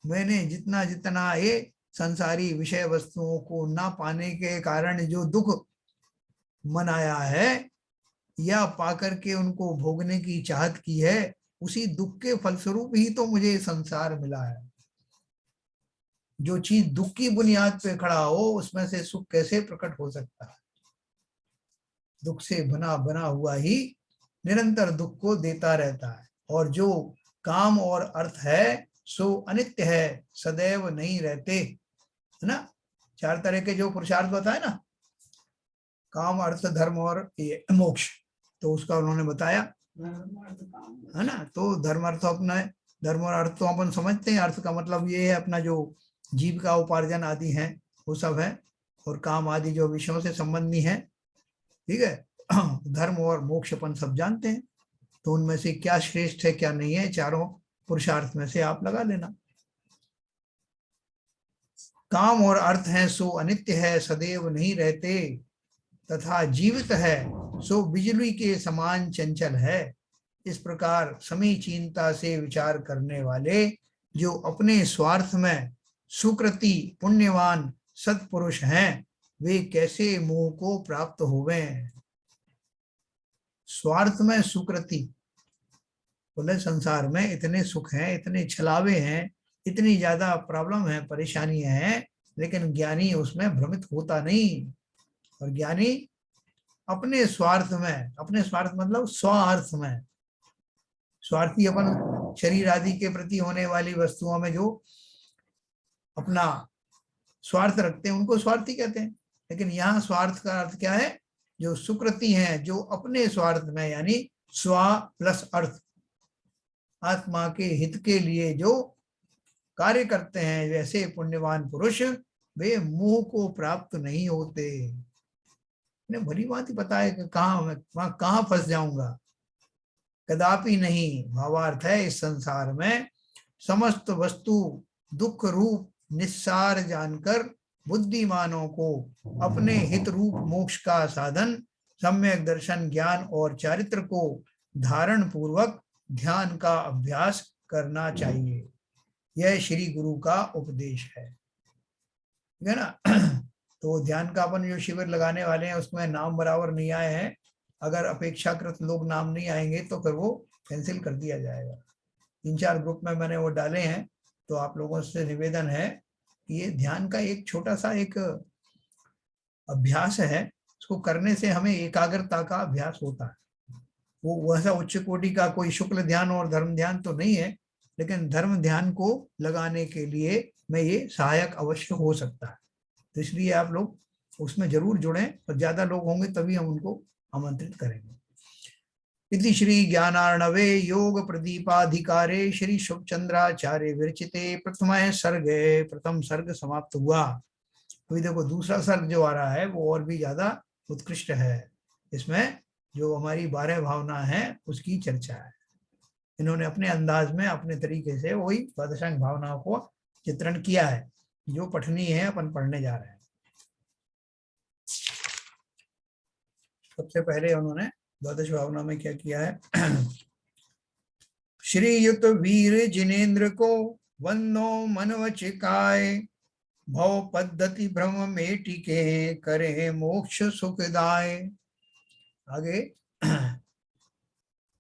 Speaker 1: मैंने जितना जितना ये संसारी विषय वस्तुओं को ना पाने के कारण जो दुख मनाया है, या पाकर के उनको भोगने की चाहत की है, उसी दुख के फलस्वरूप ही तो मुझे संसार मिला है। जो चीज दुख की बुनियाद पे खड़ा हो, उसमें से सुख कैसे प्रकट हो सकता है? दुख से बना बना हुआ ही निरंतर दुख को देता रहता है। और जो काम और अर्थ है सो अनित्य है, सदैव नहीं रहते, है ना। 4 तरह के जो पुरुषार्थ बताए ना, काम अर्थ धर्म और ये मोक्ष, तो उसका उन्होंने बताया, है ना। तो धर्म अर्थ अपना है, धर्म और अर्थ तो अपन समझते हैं। अर्थ का मतलब ये है अपना जो जीविका उपार्जन आदि है वो सब है, और काम आदि जो विषयों से संबंधी है, ठीक है। धर्म और मोक्ष अपन सब जानते हैं। तो उनमें से क्या श्रेष्ठ है क्या नहीं है, चारों पुरुषार्थ में से आप लगा लेना। काम और अर्थ है सो अनित्य है, सदैव नहीं रहते, तथा जीवित है सो बिजली के समान चंचल है। इस प्रकार समीचीनता से विचार करने वाले जो अपने स्वार्थ में सुकृति पुण्यवान सत्पुरुष हैं, वे कैसे मोह को प्राप्त होवे। स्वार्थ में सुकृति, बोले संसार में इतने सुख हैं, इतने छलावे हैं, इतनी ज्यादा प्रॉब्लम है, परेशानियां हैं, लेकिन ज्ञानी उसमें भ्रमित होता नहीं। और ज्ञानी अपने स्वार्थ में, अपने स्वार्थ मतलब स्वार्थ में, स्वार्थी अपन शरीर आदि के प्रति होने वाली वस्तुओं में जो अपना स्वार्थ रखते हैं उनको स्वार्थी कहते हैं। लेकिन यहाँ स्वार्थ का अर्थ क्या है? जो सुकृति हैं, जो अपने स्वार्थ में, यानी स्व प्लस अर्थ, आत्मा के हित के लिए जो कार्य करते हैं, वैसे पुण्यवान पुरुष वे मोह को प्राप्त नहीं होते। उन्हें भली बात ही पता है कि कहाँ फंस जाऊंगा, कदापि नहीं। भावार्थ है इस संसार में समस्त वस्तु दुख रूप निस्सार जानकर बुद्धिमानों को अपने हित रूप मोक्ष का साधन सम्यक दर्शन ज्ञान और चारित्र को धारण पूर्वक ध्यान का अभ्यास करना चाहिए। यह श्री गुरु का उपदेश है, ठीक है ना। तो ध्यान का अपन जो शिविर लगाने वाले हैं उसमें नाम बराबर नहीं आए हैं। अगर अपेक्षाकृत लोग नाम नहीं आएंगे तो फिर वो कैंसिल कर दिया जाएगा। 3-4 ग्रुप में मैंने वो डाले हैं। तो आप लोगों से निवेदन है कि ये ध्यान का एक छोटा सा एक अभ्यास है, इसको करने से हमें एकाग्रता का अभ्यास होता है। वो वैसा उच्च कोटि का कोई शुक्ल ध्यान और धर्म ध्यान तो नहीं है, लेकिन धर्म ध्यान को लगाने के लिए में ये सहायक अवश्य हो सकता है। तो इसलिए आप लोग उसमें जरूर जुड़ें, और ज्यादा लोग होंगे तभी हम उनको आमंत्रित करेंगे। इति श्री ज्ञानार्णवे योग प्रदीपाधिकारे श्री शुभचंद्राचार्य विरचिते प्रथम सर्ग समाप्त हुआ। अभी देखो दूसरा सर्ग जो आ रहा है वो और भी ज्यादा उत्कृष्ट है। इसमें जो हमारी 12 भावना है उसकी चर्चा है। इन्होंने अपने अंदाज में अपने तरीके से वही द्वादशांग भावनाओं को चित्रण किया है, जो पठनी है अपन पढ़ने जा रहे हैं। सबसे पहले उन्होंने द्वादश भावना में क्या किया है। श्रीयुत वीर जिनेन्द्र को वंदो मनवचिकाय, भव पद्धति भ्रम में टिके करे मोक्ष सुखदाय। आगे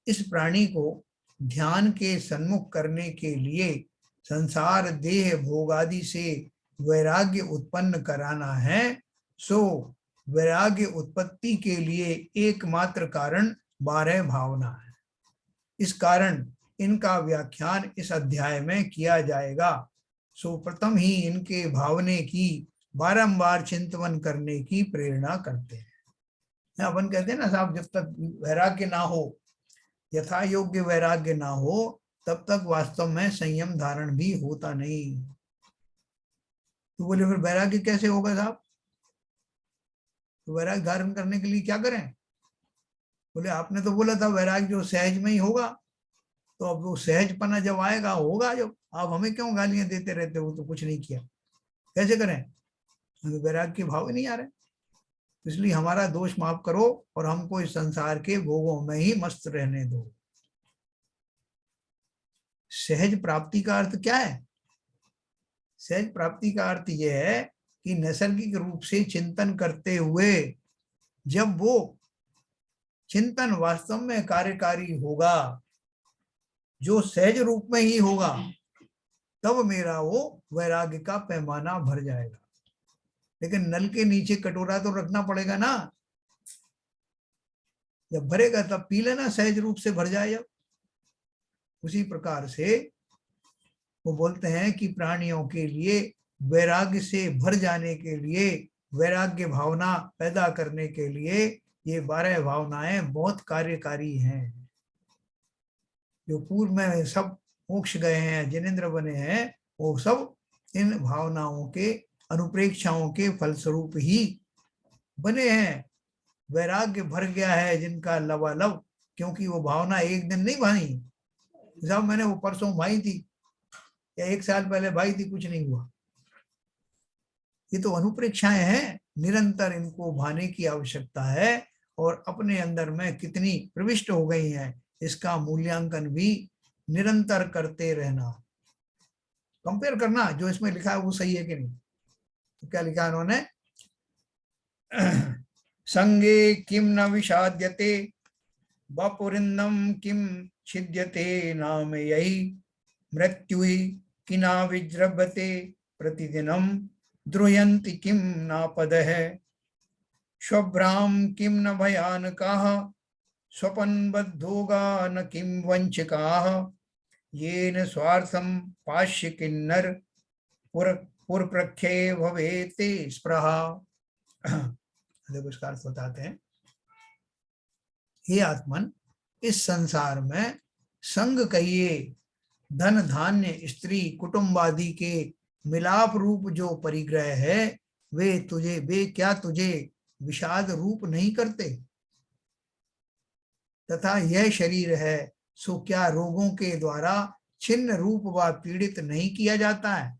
Speaker 1: इस प्राणी को ध्यान के सन्मुख करने के लिए संसार देह भोगादि से वैराग्य उत्पन्न कराना है, सो वैराग्य उत्पत्ति के लिए एकमात्र कारण 12 भावना है। इस कारण इनका व्याख्यान इस अध्याय में किया जाएगा। सो प्रथम ही इनके भावने की बारंबार चिंतन करने की प्रेरणा करते हैं। अपन कहते हैं ना साहब, जब तक वैराग्य ना हो, यथा योग्य वैराग्य ना हो, तब तक वास्तव में संयम धारण भी होता नहीं। तो बोले फिर वैराग्य कैसे होगा साहब? तो वैराग्य धारण करने के लिए क्या करें? बोले आपने तो बोला था वैराग्य जो सहज में ही होगा। तो अब वो सहजपना जब आएगा होगा जब। आप हमें क्यों गालियां देते रहते हो, तो कुछ नहीं किया, कैसे करें? तो वैराग्य के भाव ही नहीं आ रहे। इसलिए हमारा दोष माफ करो और हमको इस संसार के भोगों में ही मस्त रहने दो। सहज प्राप्ति का अर्थ क्या है? सहज प्राप्ति का अर्थ यह है कि नैसर्गिक रूप से चिंतन करते हुए जब वो चिंतन वास्तव में कार्यकारी होगा, जो सहज रूप में ही होगा, तब मेरा वो वैराग्य का पैमाना भर जाएगा। लेकिन नल के नीचे कटोरा तो रखना पड़ेगा ना, जब भरेगा तब पी लेना, सहज रूप से भर जाए जब। उसी प्रकार से वो बोलते हैं कि प्राणियों के लिए वैराग्य से भर जाने के लिए, वैराग्य भावना पैदा करने के लिए ये 12 भावनाएं बहुत कार्यकारी हैं। जो पूर्व में सब मोक्ष गए हैं, जिनेंद्र बने हैं, वो सब इन भावनाओं के अनुप्रेक्षाओं के फलस्वरूप ही बने हैं। वैराग्य भर गया है जिनका लबालब, क्योंकि वो भावना एक दिन नहीं भाई साहब। मैंने वो परसों भाई थी या 1 साल पहले भाई थी, कुछ नहीं हुआ। ये तो अनुप्रेक्षाएं हैं, निरंतर इनको भाने की आवश्यकता है। और अपने अंदर में कितनी प्रविष्ट हो गई हैं इसका मूल्यांकन भी निरंतर करते रहना, कंपेयर करना जो इसमें लिखा है वो सही है कि नहीं। तो क्या लिखा है उन्होंने? संगे किम न विषाद्यते वपुरिंदम किम छिद्यते नाम यही मृत्युहि किना विजृंभते प्रतिदिनम द्रुयन्ति किम नापदः शुभ्राम किम न भयानकाः स्वपनबद्धोगा न किम वंचिकाः येन स्वार्थम पाश्य किन्नर पुरप्रख्ये भवेते स्पृहा। देखो इसका अर्थ बताते हैं। हे आत्मन, इस संसार में संग कहिए, धन धान्य स्त्री कुटुंब आदि के मिलाप रूप जो परिग्रह है, वे क्या तुझे विषाद रूप नहीं करते? तथा यह शरीर है, सो क्या रोगों के द्वारा छिन्न रूप व पीड़ित नहीं किया जाता है?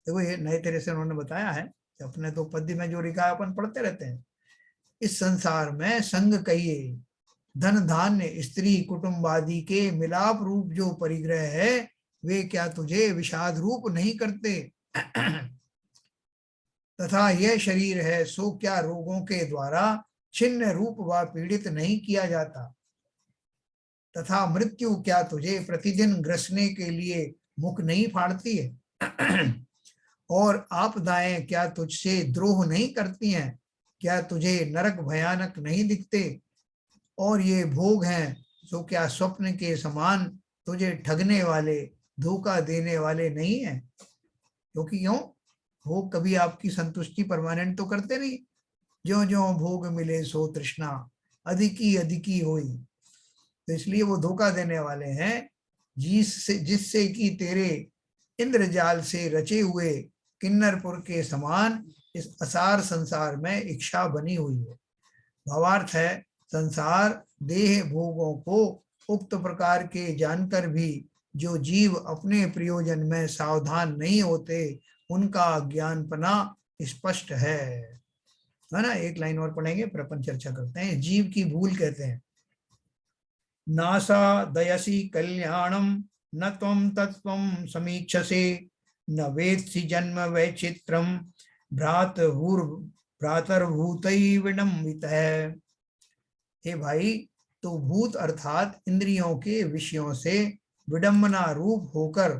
Speaker 1: देखो ये नए तरह से उन्होंने बताया है, अपने तो पद्य में जो लिखा है अपन पढ़ते रहते हैं। इस संसार में संग कहिए, धन धान्य स्त्री कुटुंब आदि के मिलाप रूप जो परिग्रह है, वे क्या तुझे विषाद रूप नहीं करते? तथा यह शरीर है, सो क्या रोगों के द्वारा छिन्न रूप व पीड़ित नहीं किया जाता? तथा मृत्यु क्या तुझे प्रतिदिन ग्रसने के लिए मुख नहीं फाड़ती है? और आपदाएं क्या तुझसे द्रोह नहीं करती हैं? क्या तुझे नरक भयानक नहीं दिखते? और ये भोग हैं जो क्या स्वप्न के समान तुझे ठगने वाले, धोखा देने वाले नहीं है? क्योंकि क्यों? भोग कभी आपकी संतुष्टि परमानेंट तो करते नहीं। ज्यो ज्यो भोग मिले सो तृष्णा, अधिकी अधिकी होई। तो इसलिए वो धोखा देने वाले हैं, जिससे कि तेरे इंद्रजाल से रचे हुए किन्नरपुर के समान इस असार संसार में इच्छा बनी हुई है। भावार्थ है, संसार देह भोगों को उक्त प्रकार के जानकर भी जो जीव अपने प्रयोजन में सावधान नहीं होते, उनका ज्ञानपना स्पष्ट है ना। एक लाइन और पढ़ेंगे, फिर चर्चा करते हैं। जीव की भूल कहते हैं, नासा दयसी कल्याणम न त्वं तत्त्वं समीक्षसे, न वेत्सि जन्म वैचित्रम भ्रातर्भूतै विडम्बितः। हे भाई, तो भूत अर्थात इंद्रियों के विषयों से विडंबना रूप होकर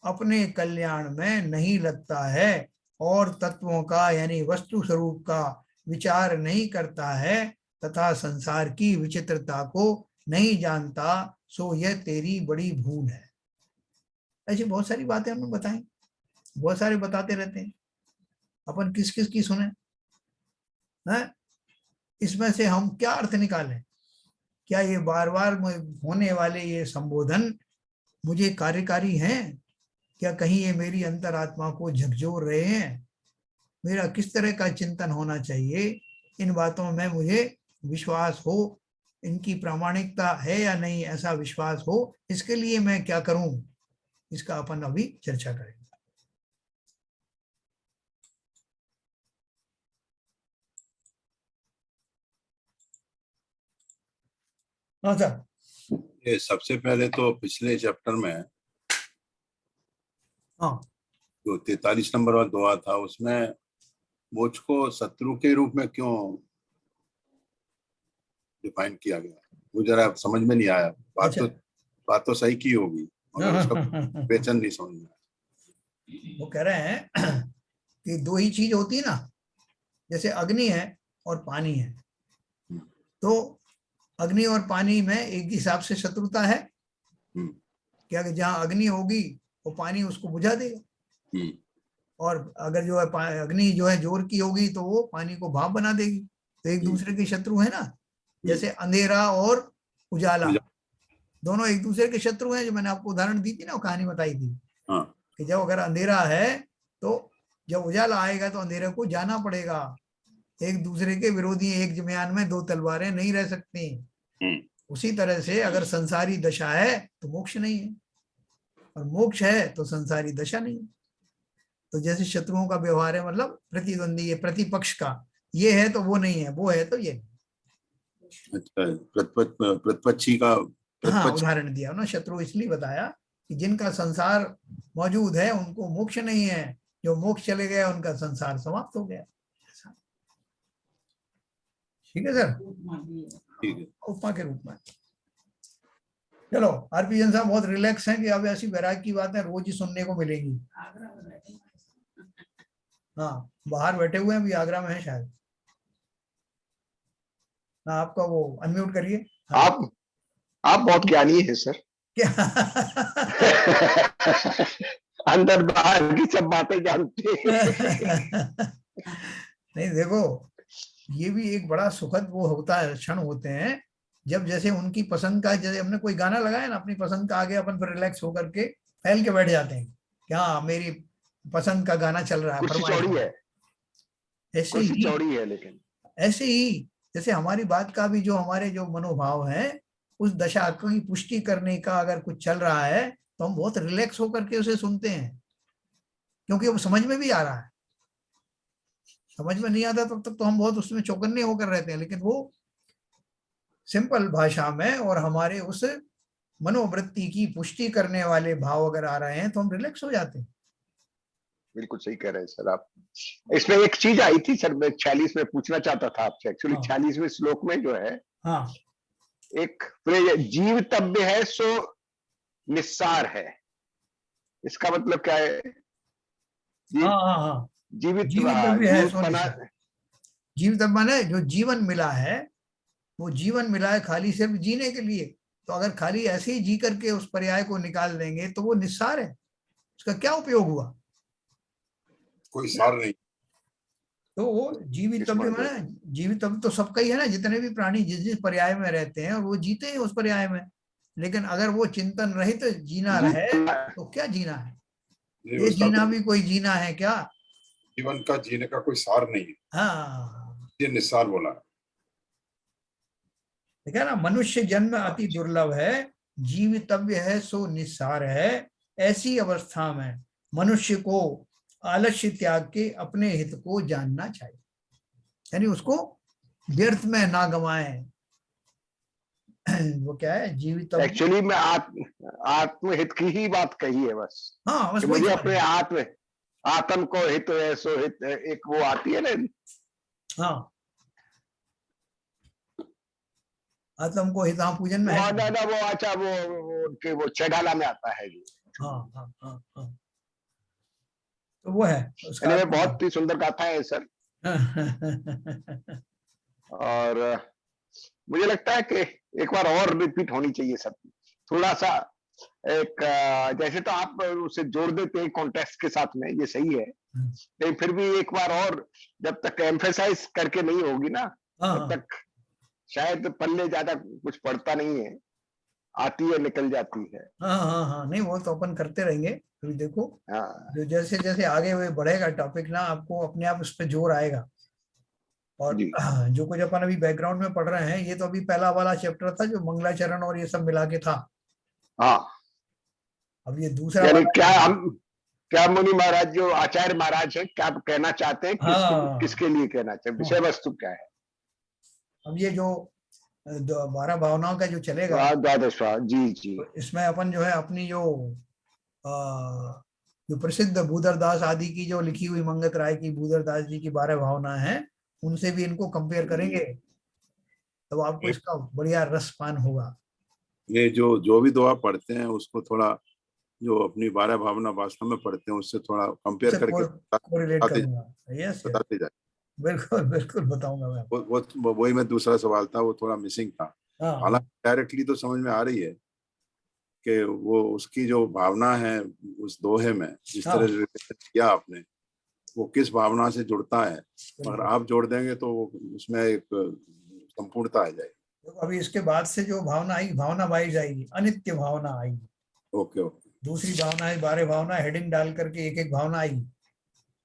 Speaker 1: अपने कल्याण में नहीं लगता है और तत्वों का यानी वस्तु स्वरूप का विचार नहीं करता है तथा संसार की विचित्रता को नहीं जानता, सो यह तेरी बड़ी भूल है। ऐसी बहुत सारी बातें हमने बताई, बहुत सारे बताते रहते हैं, अपन किस किस की सुने हैं? इसमें से हम क्या अर्थ निकालें? क्या ये बार बार होने वाले ये संबोधन मुझे कार्यकारी हैं? क्या कहीं ये मेरी अंतरात्मा को झकझोर रहे हैं? मेरा किस तरह का चिंतन होना चाहिए? इन बातों में मुझे विश्वास हो, इनकी प्रामाणिकता है या नहीं, ऐसा विश्वास हो, इसके लिए मैं क्या करूं, इसका अपन अभी चर्चा करेंगे। हाँ सर।
Speaker 2: ये सबसे पहले तो पिछले चैप्टर में
Speaker 1: हाँ,
Speaker 2: जो 43 नंबर वाला दुआ था, उसमें मुझको शत्रु के रूप में क्यों डिफाइन किया गया, वो जरा समझ में नहीं आया। बात तो सही की होगी मगर उसका पेचन नहीं समझ में आया।
Speaker 1: वो कह रहे हैं कि दो ही चीज होती है ना, जैसे अग्नि है और पानी है, तो अग्नि और पानी में एक हिसाब से शत्रुता है क्या? कि जहां अग्नि होगी वो पानी उसको बुझा देगा, और अगर जो है अग्नि जो है जोर की होगी तो वो पानी को भाप बना देगी। तो एक दूसरे के शत्रु है ना। जैसे अंधेरा और उजाला दोनों एक दूसरे के शत्रु हैं। जो मैंने आपको उदाहरण दी थी ना, वो कहानी बताई थी कि जब अगर अंधेरा है तो जब उजाला आएगा तो अंधेरे को जाना पड़ेगा। एक दूसरे के विरोधी, एक म्यान में दो तलवारें नहीं रह सकती। उसी तरह से अगर संसारी दशा है तो मोक्ष नहीं है, और मोक्ष है तो संसारी दशा नहीं है। तो जैसे शत्रुओं का व्यवहार है, मतलब प्रतिद्वंदी है, प्रतिपक्ष का, ये है तो वो नहीं है, वो है तो ये नहीं।
Speaker 2: प्रतिपक्षी का
Speaker 1: हाँ, उदाहरण दिया ना, शत्रु इसलिए बताया कि जिनका संसार मौजूद है उनको मोक्ष नहीं है, जो मोक्ष चले गए उनका संसार समाप्त हो गया। ठीक है सर,
Speaker 2: ठीक है,
Speaker 1: उपमा के रूप में। चलो, आरपी जन साहब बहुत रिलैक्स हैं कि अब ऐसी वैराग की बातें रोज ही सुनने को मिलेंगी। हाँ, बाहर बैठे हुए हैं, अभी आगरा में है शायद। हाँ, आपका वो अनम्यूट करिए।
Speaker 3: आप बहुत ज्ञानी है सर।
Speaker 1: क्या?
Speaker 3: अंदर बाहर की सब बातें जानते हैं।
Speaker 1: नहीं, देखो, ये भी एक बड़ा सुखद वो होता है, क्षण होते हैं जब जैसे उनकी पसंद का, जैसे हमने कोई गाना लगाया ना अपनी पसंद का, आगे अपन फिर रिलैक्स होकर के फैल के बैठ जाते हैं कि हाँ मेरी पसंद का गाना चल रहा है,
Speaker 3: चौड़ी है,
Speaker 1: ऐसे ही
Speaker 3: चौड़ी है, लेकिन
Speaker 1: ऐसे ही जैसे हमारी बात का भी जो हमारे जो मनोभाव है, उस दशा की पुष्टि करने का अगर कुछ चल रहा है तो हम बहुत रिलैक्स होकर के उसे सुनते हैं, क्योंकि वो समझ में भी आ रहा है। समझ में नहीं आता तब तक तो हम बहुत उसमें चौकन्ने होकर रहते हैं, लेकिन वो सिंपल भाषा में और हमारे उस मनोवृत्ति की पुष्टि करने वाले भाव अगर आ रहे हैं तो हम रिलैक्स हो जाते हैं।
Speaker 3: बिल्कुल सही कह रहे हैं सर आप। इसमें एक चीज आई थी सर, मैं 46 में पूछना चाहता था आपसे। एक्चुअली 46वें श्लोक में जो है,
Speaker 1: हाँ,
Speaker 3: एक फ्रेज है, जीवितव्य है सो निस्सार है। इसका मतलब क्या है?
Speaker 1: हाँ हाँ हाँ,
Speaker 3: जीवित
Speaker 1: जीवितव्य है सो
Speaker 3: जीवित
Speaker 1: निस्सार। जीवितव्य माने जो जीवन मिला है, वो जीवन मिला है खाली सिर्फ जीने के लिए। तो अगर खाली ऐसे ही जी करके उस पर्याय को निकाल देंगे तो वो निस्सार है, उसका क्या उपयोग हुआ?
Speaker 2: कोई सार नहीं।
Speaker 1: तो वो जीवितव्य माने, जीवितव्य तो सबका ही है ना, जितने भी प्राणी जिस जिस पर्याय में रहते हैं और वो जीते हैं उस पर्याय में। लेकिन अगर वो चिंतन रहित जीना है तो क्या जीना है? ये
Speaker 2: उसका
Speaker 1: जीना भी कोई जीना है क्या?
Speaker 2: जीवन का जीने का कोई सार नहीं है,
Speaker 1: हाँ,
Speaker 2: ये निस्सार बोला।
Speaker 1: ठीक है ना, मनुष्य जन्म अति दुर्लभ है, जीवितव्य है सो निस्सार है। ऐसी अवस्था में मनुष्य को आलस्य त्याग के अपने हित को जानना चाहिए, यानी उसको व्यर्थ में ना गवाएं। वो क्या है जीवितव्य?
Speaker 3: एक्चुअली में आत्महित की ही बात कही है बस,
Speaker 1: हाँ बस
Speaker 3: कि
Speaker 1: वही
Speaker 3: मुझे
Speaker 1: था।
Speaker 3: अपने आत्म को हित है सो हित है, एक वो आती है ना।
Speaker 1: हाँ, आत्म को हिता पूजन में
Speaker 3: वो
Speaker 1: है।
Speaker 3: आता ना, वो अच्छा वो उनके वो चढ़ाला में आता है जो।
Speaker 1: हाँ हाँ हाँ हाँ, तो वो है उसका
Speaker 3: यानी
Speaker 1: अर्थ।
Speaker 3: में बहुत ही सुंदर गाथा है सर। और मुझे लगता है कि एक बार और रिपीट होनी चाहिए सब, थोड़ा सा एक जैसे तो आप उसे जोड़ देते हैं कॉन्टेक्स्ट के साथ में, ये सही है, लेकिन फिर भी एक बार और जब तक एम्फेसाइज करके नहीं होगी ना,
Speaker 1: हाँ
Speaker 3: तब
Speaker 1: हाँ
Speaker 3: तक शायद पल्ले ज्यादा कुछ पड़ता नहीं है, आती है निकल जाती है।
Speaker 1: हाँ हाँ हाँ, नहीं वो तो अपन करते रहेंगे। अभी देखो,
Speaker 3: हाँ
Speaker 1: जो जैसे जैसे आगे हुए बढ़ेगा टॉपिक ना, आपको अपने आप उस पर जोर आएगा। और
Speaker 3: जी
Speaker 1: जो कुछ अपन अभी बैकग्राउंड में पढ़ रहे हैं, ये तो अभी पहला वाला चैप्टर था जो मंगलाचरण और ये सब मिला के था।
Speaker 3: हाँ।
Speaker 1: अब ये दूसरा
Speaker 3: यानी
Speaker 1: वाला
Speaker 3: क्या
Speaker 1: है।
Speaker 3: हम, क्या मुनि महाराज जो आचार्य महाराज है क्या कहना चाहते हैं,
Speaker 1: हाँ
Speaker 3: किसके लिए कहना चाहते हैं, विषय
Speaker 1: हाँ,
Speaker 3: वस्तु क्या है?
Speaker 1: अब ये जो 12 भावनाओं का जो चलेगा,
Speaker 3: द्वादशवा, जी जी।
Speaker 1: तो इसमें अपन जो है अपनी जो अ, जो प्रसिद्ध भूधर दास आदि की जो लिखी हुई, मंगत राय की, भूधर दास जी की 12 भावना है, उनसे भी इनको कंपेयर करेंगे, तो आपको इसका बढ़िया रसपान होगा।
Speaker 2: ये जो जो भी दुआ पढ़ते हैं उसको थोड़ा, जो अपनी 12 भावना वास्तव में पढ़ते हैं उससे थोड़ा कंपेयर
Speaker 1: उससे
Speaker 2: करके
Speaker 1: कोरिलेट
Speaker 2: बताते
Speaker 1: करूंगा। यस यस,
Speaker 2: बताते जाए।
Speaker 1: बिल्कुल बिल्कुल बताऊंगा मैं आपको।
Speaker 2: वही मैं दूसरा सवाल था, वो थोड़ा मिसिंग था।
Speaker 1: हाँ
Speaker 2: हालांकि डायरेक्टली तो समझ में आ रही है कि वो उसकी जो भावना है उस दोहे में जिस तरह
Speaker 1: हाँ,
Speaker 2: से रिलेशन किया आपने, वो किस भावना से जुड़ता है, मगर
Speaker 1: बिल्कुल।
Speaker 2: आप जोड़ देंगे तो उसमें एक संपूर्णता आ जाएगी।
Speaker 1: तो अभी इसके बाद से जो भावना आई, भावना वाइज आएगी, अनित्य भावना आएगी।
Speaker 2: Okay okay.
Speaker 1: दूसरी भावना है 12 भावना, हेडिंग डाल करके एक एक भावना आएगी।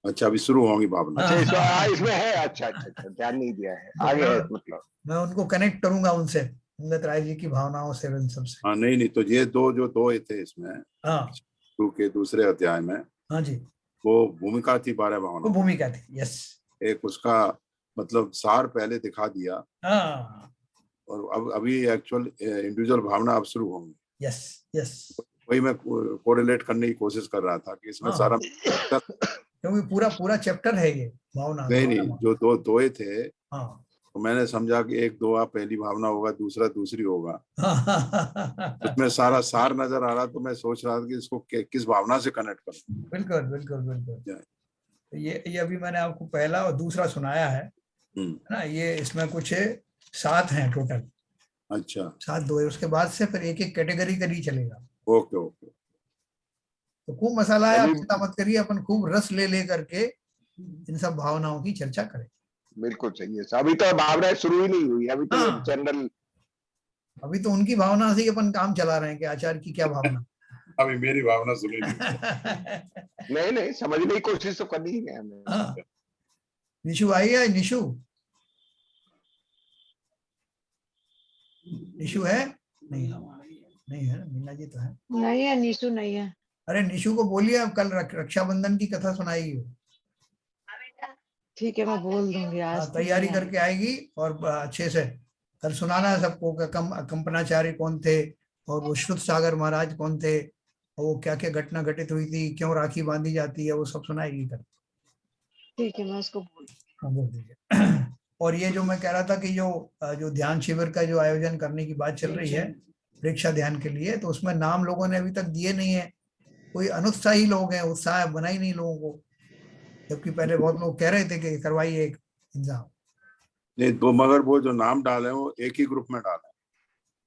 Speaker 2: अच्छा, अभी शुरू होंगी भावना।
Speaker 3: अच्छा
Speaker 1: हाँ,
Speaker 3: इसमें है, अच्छा अच्छा अच्छा, ध्यान नहीं दिया है,
Speaker 1: तो
Speaker 3: आगे है मतलब।
Speaker 1: मैं उनको कनेक्ट करूंगा उनसे, अंगद राय जी की भावनाओं से, इन सबसे।
Speaker 2: हाँ, नहीं नहीं, तो ये दो जो दो थे इसमें
Speaker 1: हाँ
Speaker 2: शुरू के दूसरे अध्याय में,
Speaker 1: हाँ जी,
Speaker 2: वो भूमिका थी 12
Speaker 1: वो
Speaker 2: भावनाओं की।
Speaker 1: भूमिका थी। यस।
Speaker 2: एक उसका मतलब सार पहले दिखा दिया,
Speaker 1: हाँ,
Speaker 2: और अब अभी एक्चुअल इंडिविजुअल भावना अब शुरू होंगी।
Speaker 1: Yes yes.
Speaker 2: वही मैं कोरिलेट करने की कोशिश कर रहा था कि इसमें
Speaker 1: हाँ
Speaker 2: सारा,
Speaker 1: हाँ, क्योंकि पूरा पूरा चैप्टर है ये भावना
Speaker 2: नहीं
Speaker 1: द्वारा
Speaker 2: नहीं,
Speaker 1: भावना।
Speaker 2: जो दो दोए थे,
Speaker 1: हाँ
Speaker 2: तो मैंने समझा कि एक दोहा पहली भावना होगा, दूसरा दूसरी होगा। उसमें
Speaker 1: हाँ,
Speaker 2: सारा सार नजर आ रहा, तो मैं सोच रहा था कि इसको किस भावना से कनेक्ट करूं।
Speaker 1: बिल्कुल बिल्कुल बिल्कुल।
Speaker 2: जाए।
Speaker 1: तो ये अभी मैंने आपको पहला और दूसरा सुनाया है ना, ये इसमें कुछ 7 हैं टोटल,
Speaker 2: अच्छा।
Speaker 1: 7 दो है। उसके बाद से फिर एक एक कैटेगरी कर ही चलेगा।
Speaker 2: Okay okay.
Speaker 1: तो खूब मसाला है, आप
Speaker 3: अभी
Speaker 1: चिंता मत करिए, अपन खूब रस ले ले करके इन सब भावनाओं की चर्चा करें।
Speaker 3: बिल्कुल सही है, अभी तो भावनाएं शुरू ही नहीं हुई, अभी तो ये
Speaker 1: हाँ,
Speaker 3: जनरल।
Speaker 1: अभी तो उनकी भावना से ही अपन काम चला रहे हैं कि आचार्य की क्या भावना।
Speaker 2: अभी मेरी भावना सुनी नहीं।
Speaker 3: नहीं नहीं, समझने की कोशिश तो करनी ही है हमें।
Speaker 1: हाँ, निशु आई है? निशु, निशु है? नहीं, नहीं है ना, मीना जी तो है।
Speaker 4: नहीं है, निशु नहीं है।
Speaker 1: अरे निशु को बोलिए, अब कल रक्षाबंधन की कथा सुनाएगी वो।
Speaker 4: ठीक है, मैं बोल दूंगी,
Speaker 1: हाँ,
Speaker 4: आज तो
Speaker 1: तैयारी
Speaker 4: नहीं
Speaker 1: करके
Speaker 4: आई।
Speaker 1: आएगी और अच्छे से कल सुनाना है सबको कि कंपनाचार्य कौन थे, और वो श्रुत सागर महाराज कौन थे, और वो क्या क्या घटना घटित हुई थी, क्यों राखी बांधी जाती है, वो सब सुनाएगी कल।
Speaker 4: ठीक है, मैं उसको बोल।
Speaker 1: हाँ, बोल दीजिए। और ये जो मैं कह रहा था कि जो ध्यान शिविर का जो आयोजन करने की बात चल रही है परीक्षा ध्यान के लिए, तो उसमें नाम लोगों ने अभी तक दिए नहीं है। कोई अनुत्साही लोग हैं, उत्साह बना ही नहीं लोगों को, जबकि पहले बहुत लोग कह रहे थे कि करवाइए एक एग्जाम।
Speaker 2: नहीं तो मगर वो जो नाम डाले वो एक ही ग्रुप में डाले,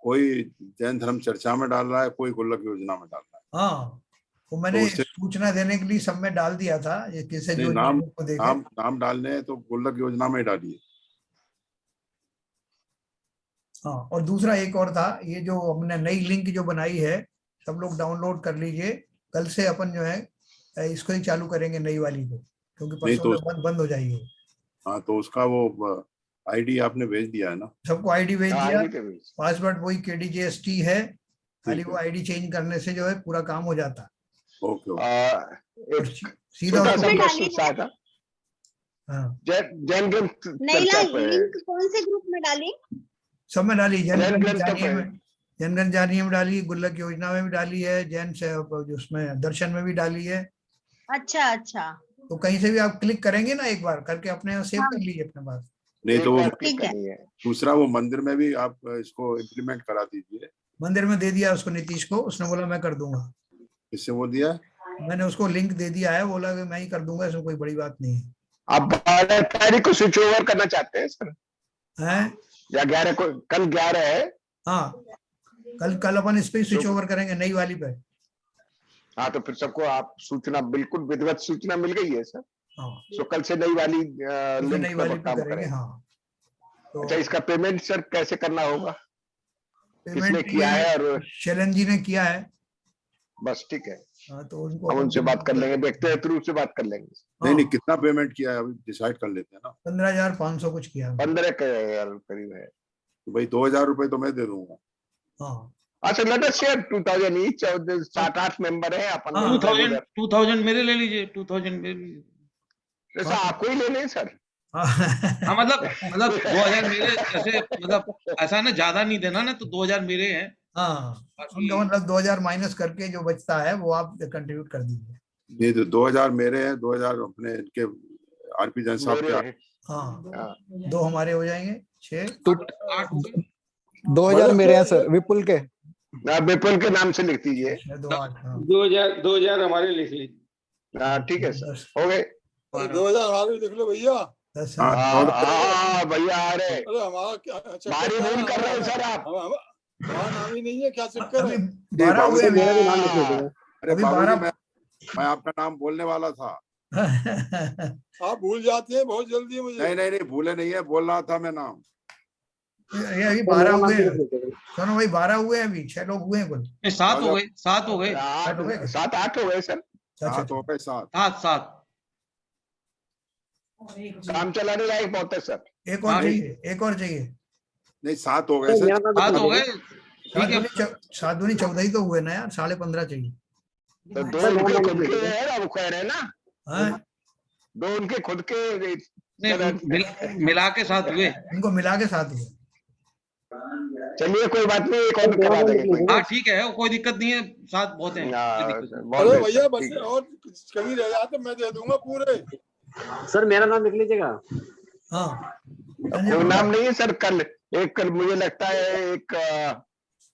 Speaker 2: कोई जैन धर्म चर्चा में डाल रहा है, कोई गुल्लक योजना में डाल रहा है।
Speaker 1: हाँ, तो मैंने
Speaker 2: तो उससे
Speaker 1: सूचना देने के लिए सब में डाल दिया था, ये किसे
Speaker 2: नहीं,
Speaker 1: जो
Speaker 2: नाम
Speaker 1: को देखे।
Speaker 2: नाम नाम डालने हैं तो गुल्लक योजना में डालिए।
Speaker 1: हाँ, और दूसरा एक और था, ये जो हमने नई लिंक जो बनाई है, सब लोग डाउनलोड कर लीजिए। कल से अपन जो है इसको ही चालू करेंगे, नई वाली को, क्योंकि
Speaker 2: नहीं
Speaker 1: परसों
Speaker 2: तो
Speaker 1: से बंद हो जाएगी।
Speaker 2: हाँ, तो उसका वो आईडी आपने भेज दिया है ना?
Speaker 1: सबको आईडी भेज दिया,
Speaker 3: आईडी पे भी
Speaker 1: पासवर्ड वही KDJST है, खाली
Speaker 2: ठीक
Speaker 1: वो
Speaker 2: है,
Speaker 1: आईडी चेंज करने से जो है पूरा काम हो जाता है।
Speaker 2: Okay okay.
Speaker 1: और
Speaker 3: एक
Speaker 1: सीधा
Speaker 3: छोटा
Speaker 1: उसको
Speaker 3: सा
Speaker 5: उसमें
Speaker 3: प्रश्न
Speaker 5: डाली
Speaker 3: पूछा था,
Speaker 1: हाँ,
Speaker 3: जैन ग्रंथ
Speaker 5: नैला
Speaker 3: चर्चा पे
Speaker 5: लिंक कौन से ग्रुप में डाली?
Speaker 1: सब में डाली,
Speaker 3: जैन
Speaker 1: जनगण
Speaker 3: ग्रंथ
Speaker 1: जानिए
Speaker 3: पे
Speaker 1: में, जनगण जानिए में डाली, गुल्लक योजना में भी डाली है, जैन से जो उसमें दर्शन में भी डाली है।
Speaker 5: अच्छा अच्छा,
Speaker 1: तो कहीं से भी आप क्लिक करेंगे ना, एक बार करके अपने सेव
Speaker 5: हाँ
Speaker 1: कर लीजिए अपने पास।
Speaker 2: नहीं
Speaker 3: एक
Speaker 2: तो वो
Speaker 3: बार क्लिक
Speaker 5: ठीक है।
Speaker 3: करनी है।
Speaker 2: दूसरा वो मंदिर में भी आप इसको इम्प्लीमेंट करा दीजिए।
Speaker 1: मंदिर में दे दिया उसको, नीतीश को, उसने बोला मैं कर दूंगा।
Speaker 2: इससे वो दिया है?
Speaker 1: मैंने उसको लिंक दे दिया है, बोला कि मैं ही कर दूंगा, इसमें कोई बड़ी बात नहीं
Speaker 3: आप 12 तारीख को स्विच ओवर करना चाहते हैं सर,
Speaker 1: है।
Speaker 3: या 11 को? कल 11 है।
Speaker 1: हाँ, कल अपन इस पे स्विच ओवर करेंगे, नई वाली पे।
Speaker 3: हाँ, तो फिर सबको आप सूचना, बिल्कुल विधिवत सूचना मिल गई है सर।
Speaker 1: हाँ,
Speaker 3: तो कल से नई वाली
Speaker 1: इसे
Speaker 3: लिंक
Speaker 1: नई
Speaker 3: पे
Speaker 1: वाली पे
Speaker 3: काम
Speaker 1: करेंगे।
Speaker 3: करेंगे।
Speaker 1: हाँ, तो
Speaker 3: अच्छा, इसका पेमेंट सर कैसे करना होगा? किसने
Speaker 1: पेमेंट
Speaker 3: किया है?
Speaker 1: ये
Speaker 3: और
Speaker 1: शैलन जी ने किया है।
Speaker 3: बस ठीक है,
Speaker 1: हाँ, तो उनको
Speaker 3: हम
Speaker 1: अपन
Speaker 3: उनसे बात कर लेंगे,
Speaker 1: हाँ,
Speaker 3: व्यक्तिगत रूप से बात कर लेंगे।
Speaker 2: नहीं नहीं, कितना पेमेंट किया है अभी डिसाइड कर लेते हैं ना।
Speaker 1: 15,500 कुछ किया है।
Speaker 3: 15,000 करीब है।
Speaker 2: तो भाई 2,000 रुपए तो मैं दे दूंगा।
Speaker 1: हाँ
Speaker 3: अच्छा, let us share 2000 each, 7-8 member है अपन।
Speaker 1: हाँ,
Speaker 6: 2000 मेरे ले लीजिए, 2000 मेरे ले लीजिए।
Speaker 3: जैसा आपको ही लेने हैं सर।
Speaker 6: हाँ, मतलब 2000 मेरे, जैसे मतलब ऐसा ना ज्यादा नहीं देना ना, तो 2000 मेरे हैं।
Speaker 1: हाँ,
Speaker 6: बाकी
Speaker 1: उनका मतलब 2,000 माइनस करके जो बचता है वो आप कंट्रीब्यूट कर दीजिए।
Speaker 2: नहीं तो 2,000 मेरे हैं, 2,000 अपने इनके आरपी जैन साहब
Speaker 3: मेरे
Speaker 2: के।
Speaker 3: हैं।
Speaker 1: हाँ,
Speaker 3: हाँ।
Speaker 1: 2 हमारे हो जाएंगे, 6।
Speaker 6: तो 8 हो गए।
Speaker 7: 2,000 मेरे हैं सर, विपुल के।
Speaker 3: विपुल के नाम से लिख दीजिए।
Speaker 1: 2, 8, हाँ,
Speaker 6: 2000 हमारे लिख लीजिए।
Speaker 3: हाँ, ठीक है सर,
Speaker 1: 10,
Speaker 3: हो गए।
Speaker 8: 2,000 हमारे लिख लो भैया।
Speaker 1: 10।
Speaker 2: हाँ,
Speaker 1: हाँ,
Speaker 3: हाँ भैया, अरे
Speaker 8: अरे हमारा क्या अच्छा
Speaker 3: भारी भूल कर रहे हैं सर आप।
Speaker 8: हमारा नाम ही नहीं है, क्या चक्कर
Speaker 1: अभी
Speaker 8: है?
Speaker 1: 12 हुए अभी।
Speaker 2: अरे
Speaker 1: अभी
Speaker 2: बाबूजी,
Speaker 1: 12
Speaker 2: मैं आपका नाम बोलने वाला था।
Speaker 8: आप भूल जाते हैं बहुत जल्दी मुझे।
Speaker 2: नहीं नहीं नहीं, भूले नहीं है, बोल रहा था मैं नाम।
Speaker 1: ये अभी 12 हुए हैं। सुनो भाई, 12 हुए हैं, अभी 6 लोग हुए हैं कुल।
Speaker 6: 7 हो गए, 7 हो गए,
Speaker 3: 7-8 हो गए सर।
Speaker 1: अच्छा,
Speaker 2: 7 हो गए, 7।
Speaker 6: 7
Speaker 3: काम चलाने लायक बहुत है सर।
Speaker 1: एक और
Speaker 6: हाँ,
Speaker 1: चाहिए, एक और चाहिए।
Speaker 2: नहीं 7 हो गए सर।
Speaker 6: 7 हो गए, ठीक है।
Speaker 1: 7 दूनी 14 ही तो हुए ना यार, 15.5 चाहिए।
Speaker 3: तो 2 उनके खुद के हैं ना, वो कह रहे हैं ना,
Speaker 1: हाँ,
Speaker 3: 2 उनके खुद के।
Speaker 6: नहीं, मिला के 7 हुए।
Speaker 1: इनको मिला के 7 हुए।
Speaker 3: चलिए, कोई बात नहीं, एक और करवा देंगे कोई।
Speaker 6: हाँ, ठीक है, कोई दिक्कत नहीं है, 7 बहुत है, कोई दिक्कत नहीं।
Speaker 3: बहुत
Speaker 8: अरे
Speaker 3: है
Speaker 8: भैया
Speaker 3: सर,
Speaker 8: बस
Speaker 3: ठीक है।
Speaker 8: और कमी रह जाए तो मैं दे दूंगा पूरे।
Speaker 9: सर मेरा नाम लिख लीजिएगा।
Speaker 1: हाँ,
Speaker 3: कोई नाम नहीं है सर। कल मुझे लगता है एक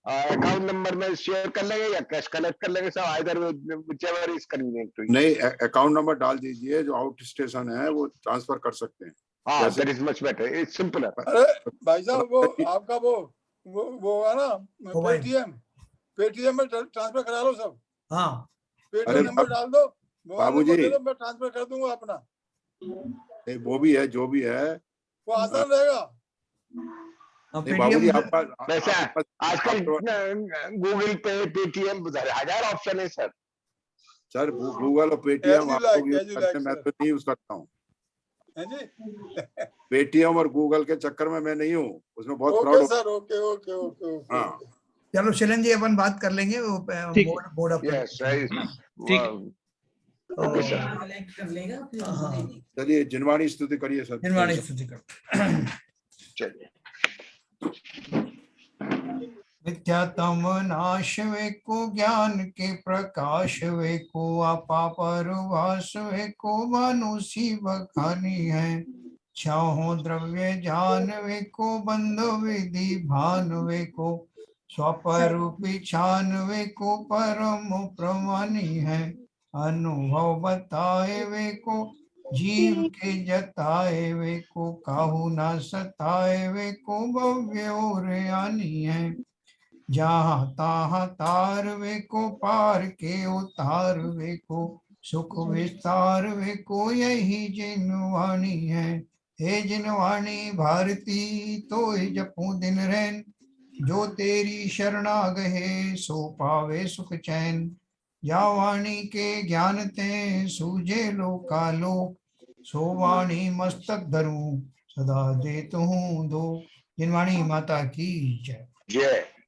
Speaker 3: अकाउंट नंबर में शेयर कर लेंगे या कैश कलेक्ट कर लेंगे sir, either whichever is convenient to you.
Speaker 2: नहीं, अकाउंट नंबर डाल दीजिए, जो आउट स्टेशन है वो ट्रांसफर कर सकते हैं।
Speaker 3: हाँ, that is much better, it's simple है।
Speaker 8: अरे भाई साहब, वो आपका वो है ना,
Speaker 1: मोबाइल।
Speaker 8: पेटीएम में ट्रांसफर करा लो सब।
Speaker 1: हाँ,
Speaker 8: पेटीएम नंबर डाल दो, मोबाइल
Speaker 2: बाबूजी।
Speaker 8: नंबर दे दो, मैं ट्रांसफर कर दूंगा अपना।
Speaker 2: नहीं, वो भी है, जो भी है।
Speaker 8: वो आसान रहेगा।
Speaker 2: नहीं बाबूजी, आपका
Speaker 3: वैसे
Speaker 2: आपका-
Speaker 3: आजकल
Speaker 2: आपका-
Speaker 3: गूगल पे, पेटीएम, 1000 ऑप्शन है सर।
Speaker 2: सर गूगल और पेटीएम
Speaker 8: As you
Speaker 2: आप
Speaker 8: like,
Speaker 2: लोग यूज
Speaker 8: as you
Speaker 2: करते हैं,
Speaker 8: like,
Speaker 2: मैं
Speaker 8: sir.
Speaker 2: तो नहीं यूज करता हूँ।
Speaker 8: हैं जी?
Speaker 2: पेटीएम और गूगल के चक्कर में मैं नहीं हूँ, उसमें बहुत
Speaker 8: okay
Speaker 2: fraud
Speaker 8: sir, okay okay okay okay.
Speaker 2: हाँ।
Speaker 1: चलो शैलन जी, अपन बात कर लेंगे वो
Speaker 6: ठीक।
Speaker 1: बोर्ड ऑफ
Speaker 3: यस,
Speaker 6: ठीक है।
Speaker 3: Okay sir.
Speaker 1: हाँ,
Speaker 2: चलिए जिनवाणी स्तुति करिए सर।
Speaker 1: निर्माणी स्तुति कर।
Speaker 3: चलिए।
Speaker 1: मिथ्यात्म नाश वे को ज्ञान के प्रकाश वे को आपा परवास वे को मानुषी बखानी है। छहो द्रव्य जानवे को बंध विधि भानवे को स्वरूपी छानवे को परम प्रमाणी है अनुभव बताए वे को जीव के जताए वे को काहू ना सताए वे को भव्य और आनी है जहाँ तहाँ तार वे को पार के उतार वे को सुख विस्तार वे को यही जिनवाणी है हे जिनवाणी भारती तो जपू दिन रैन जो तेरी शरणा गहे सो पावे सुख चैन या वाणी के ज्ञान ते सूझे लोकालोक सो वाणी मस्तक धरूं सदा देत हूँ दो। जिनवाणी माता की जय।
Speaker 3: जय।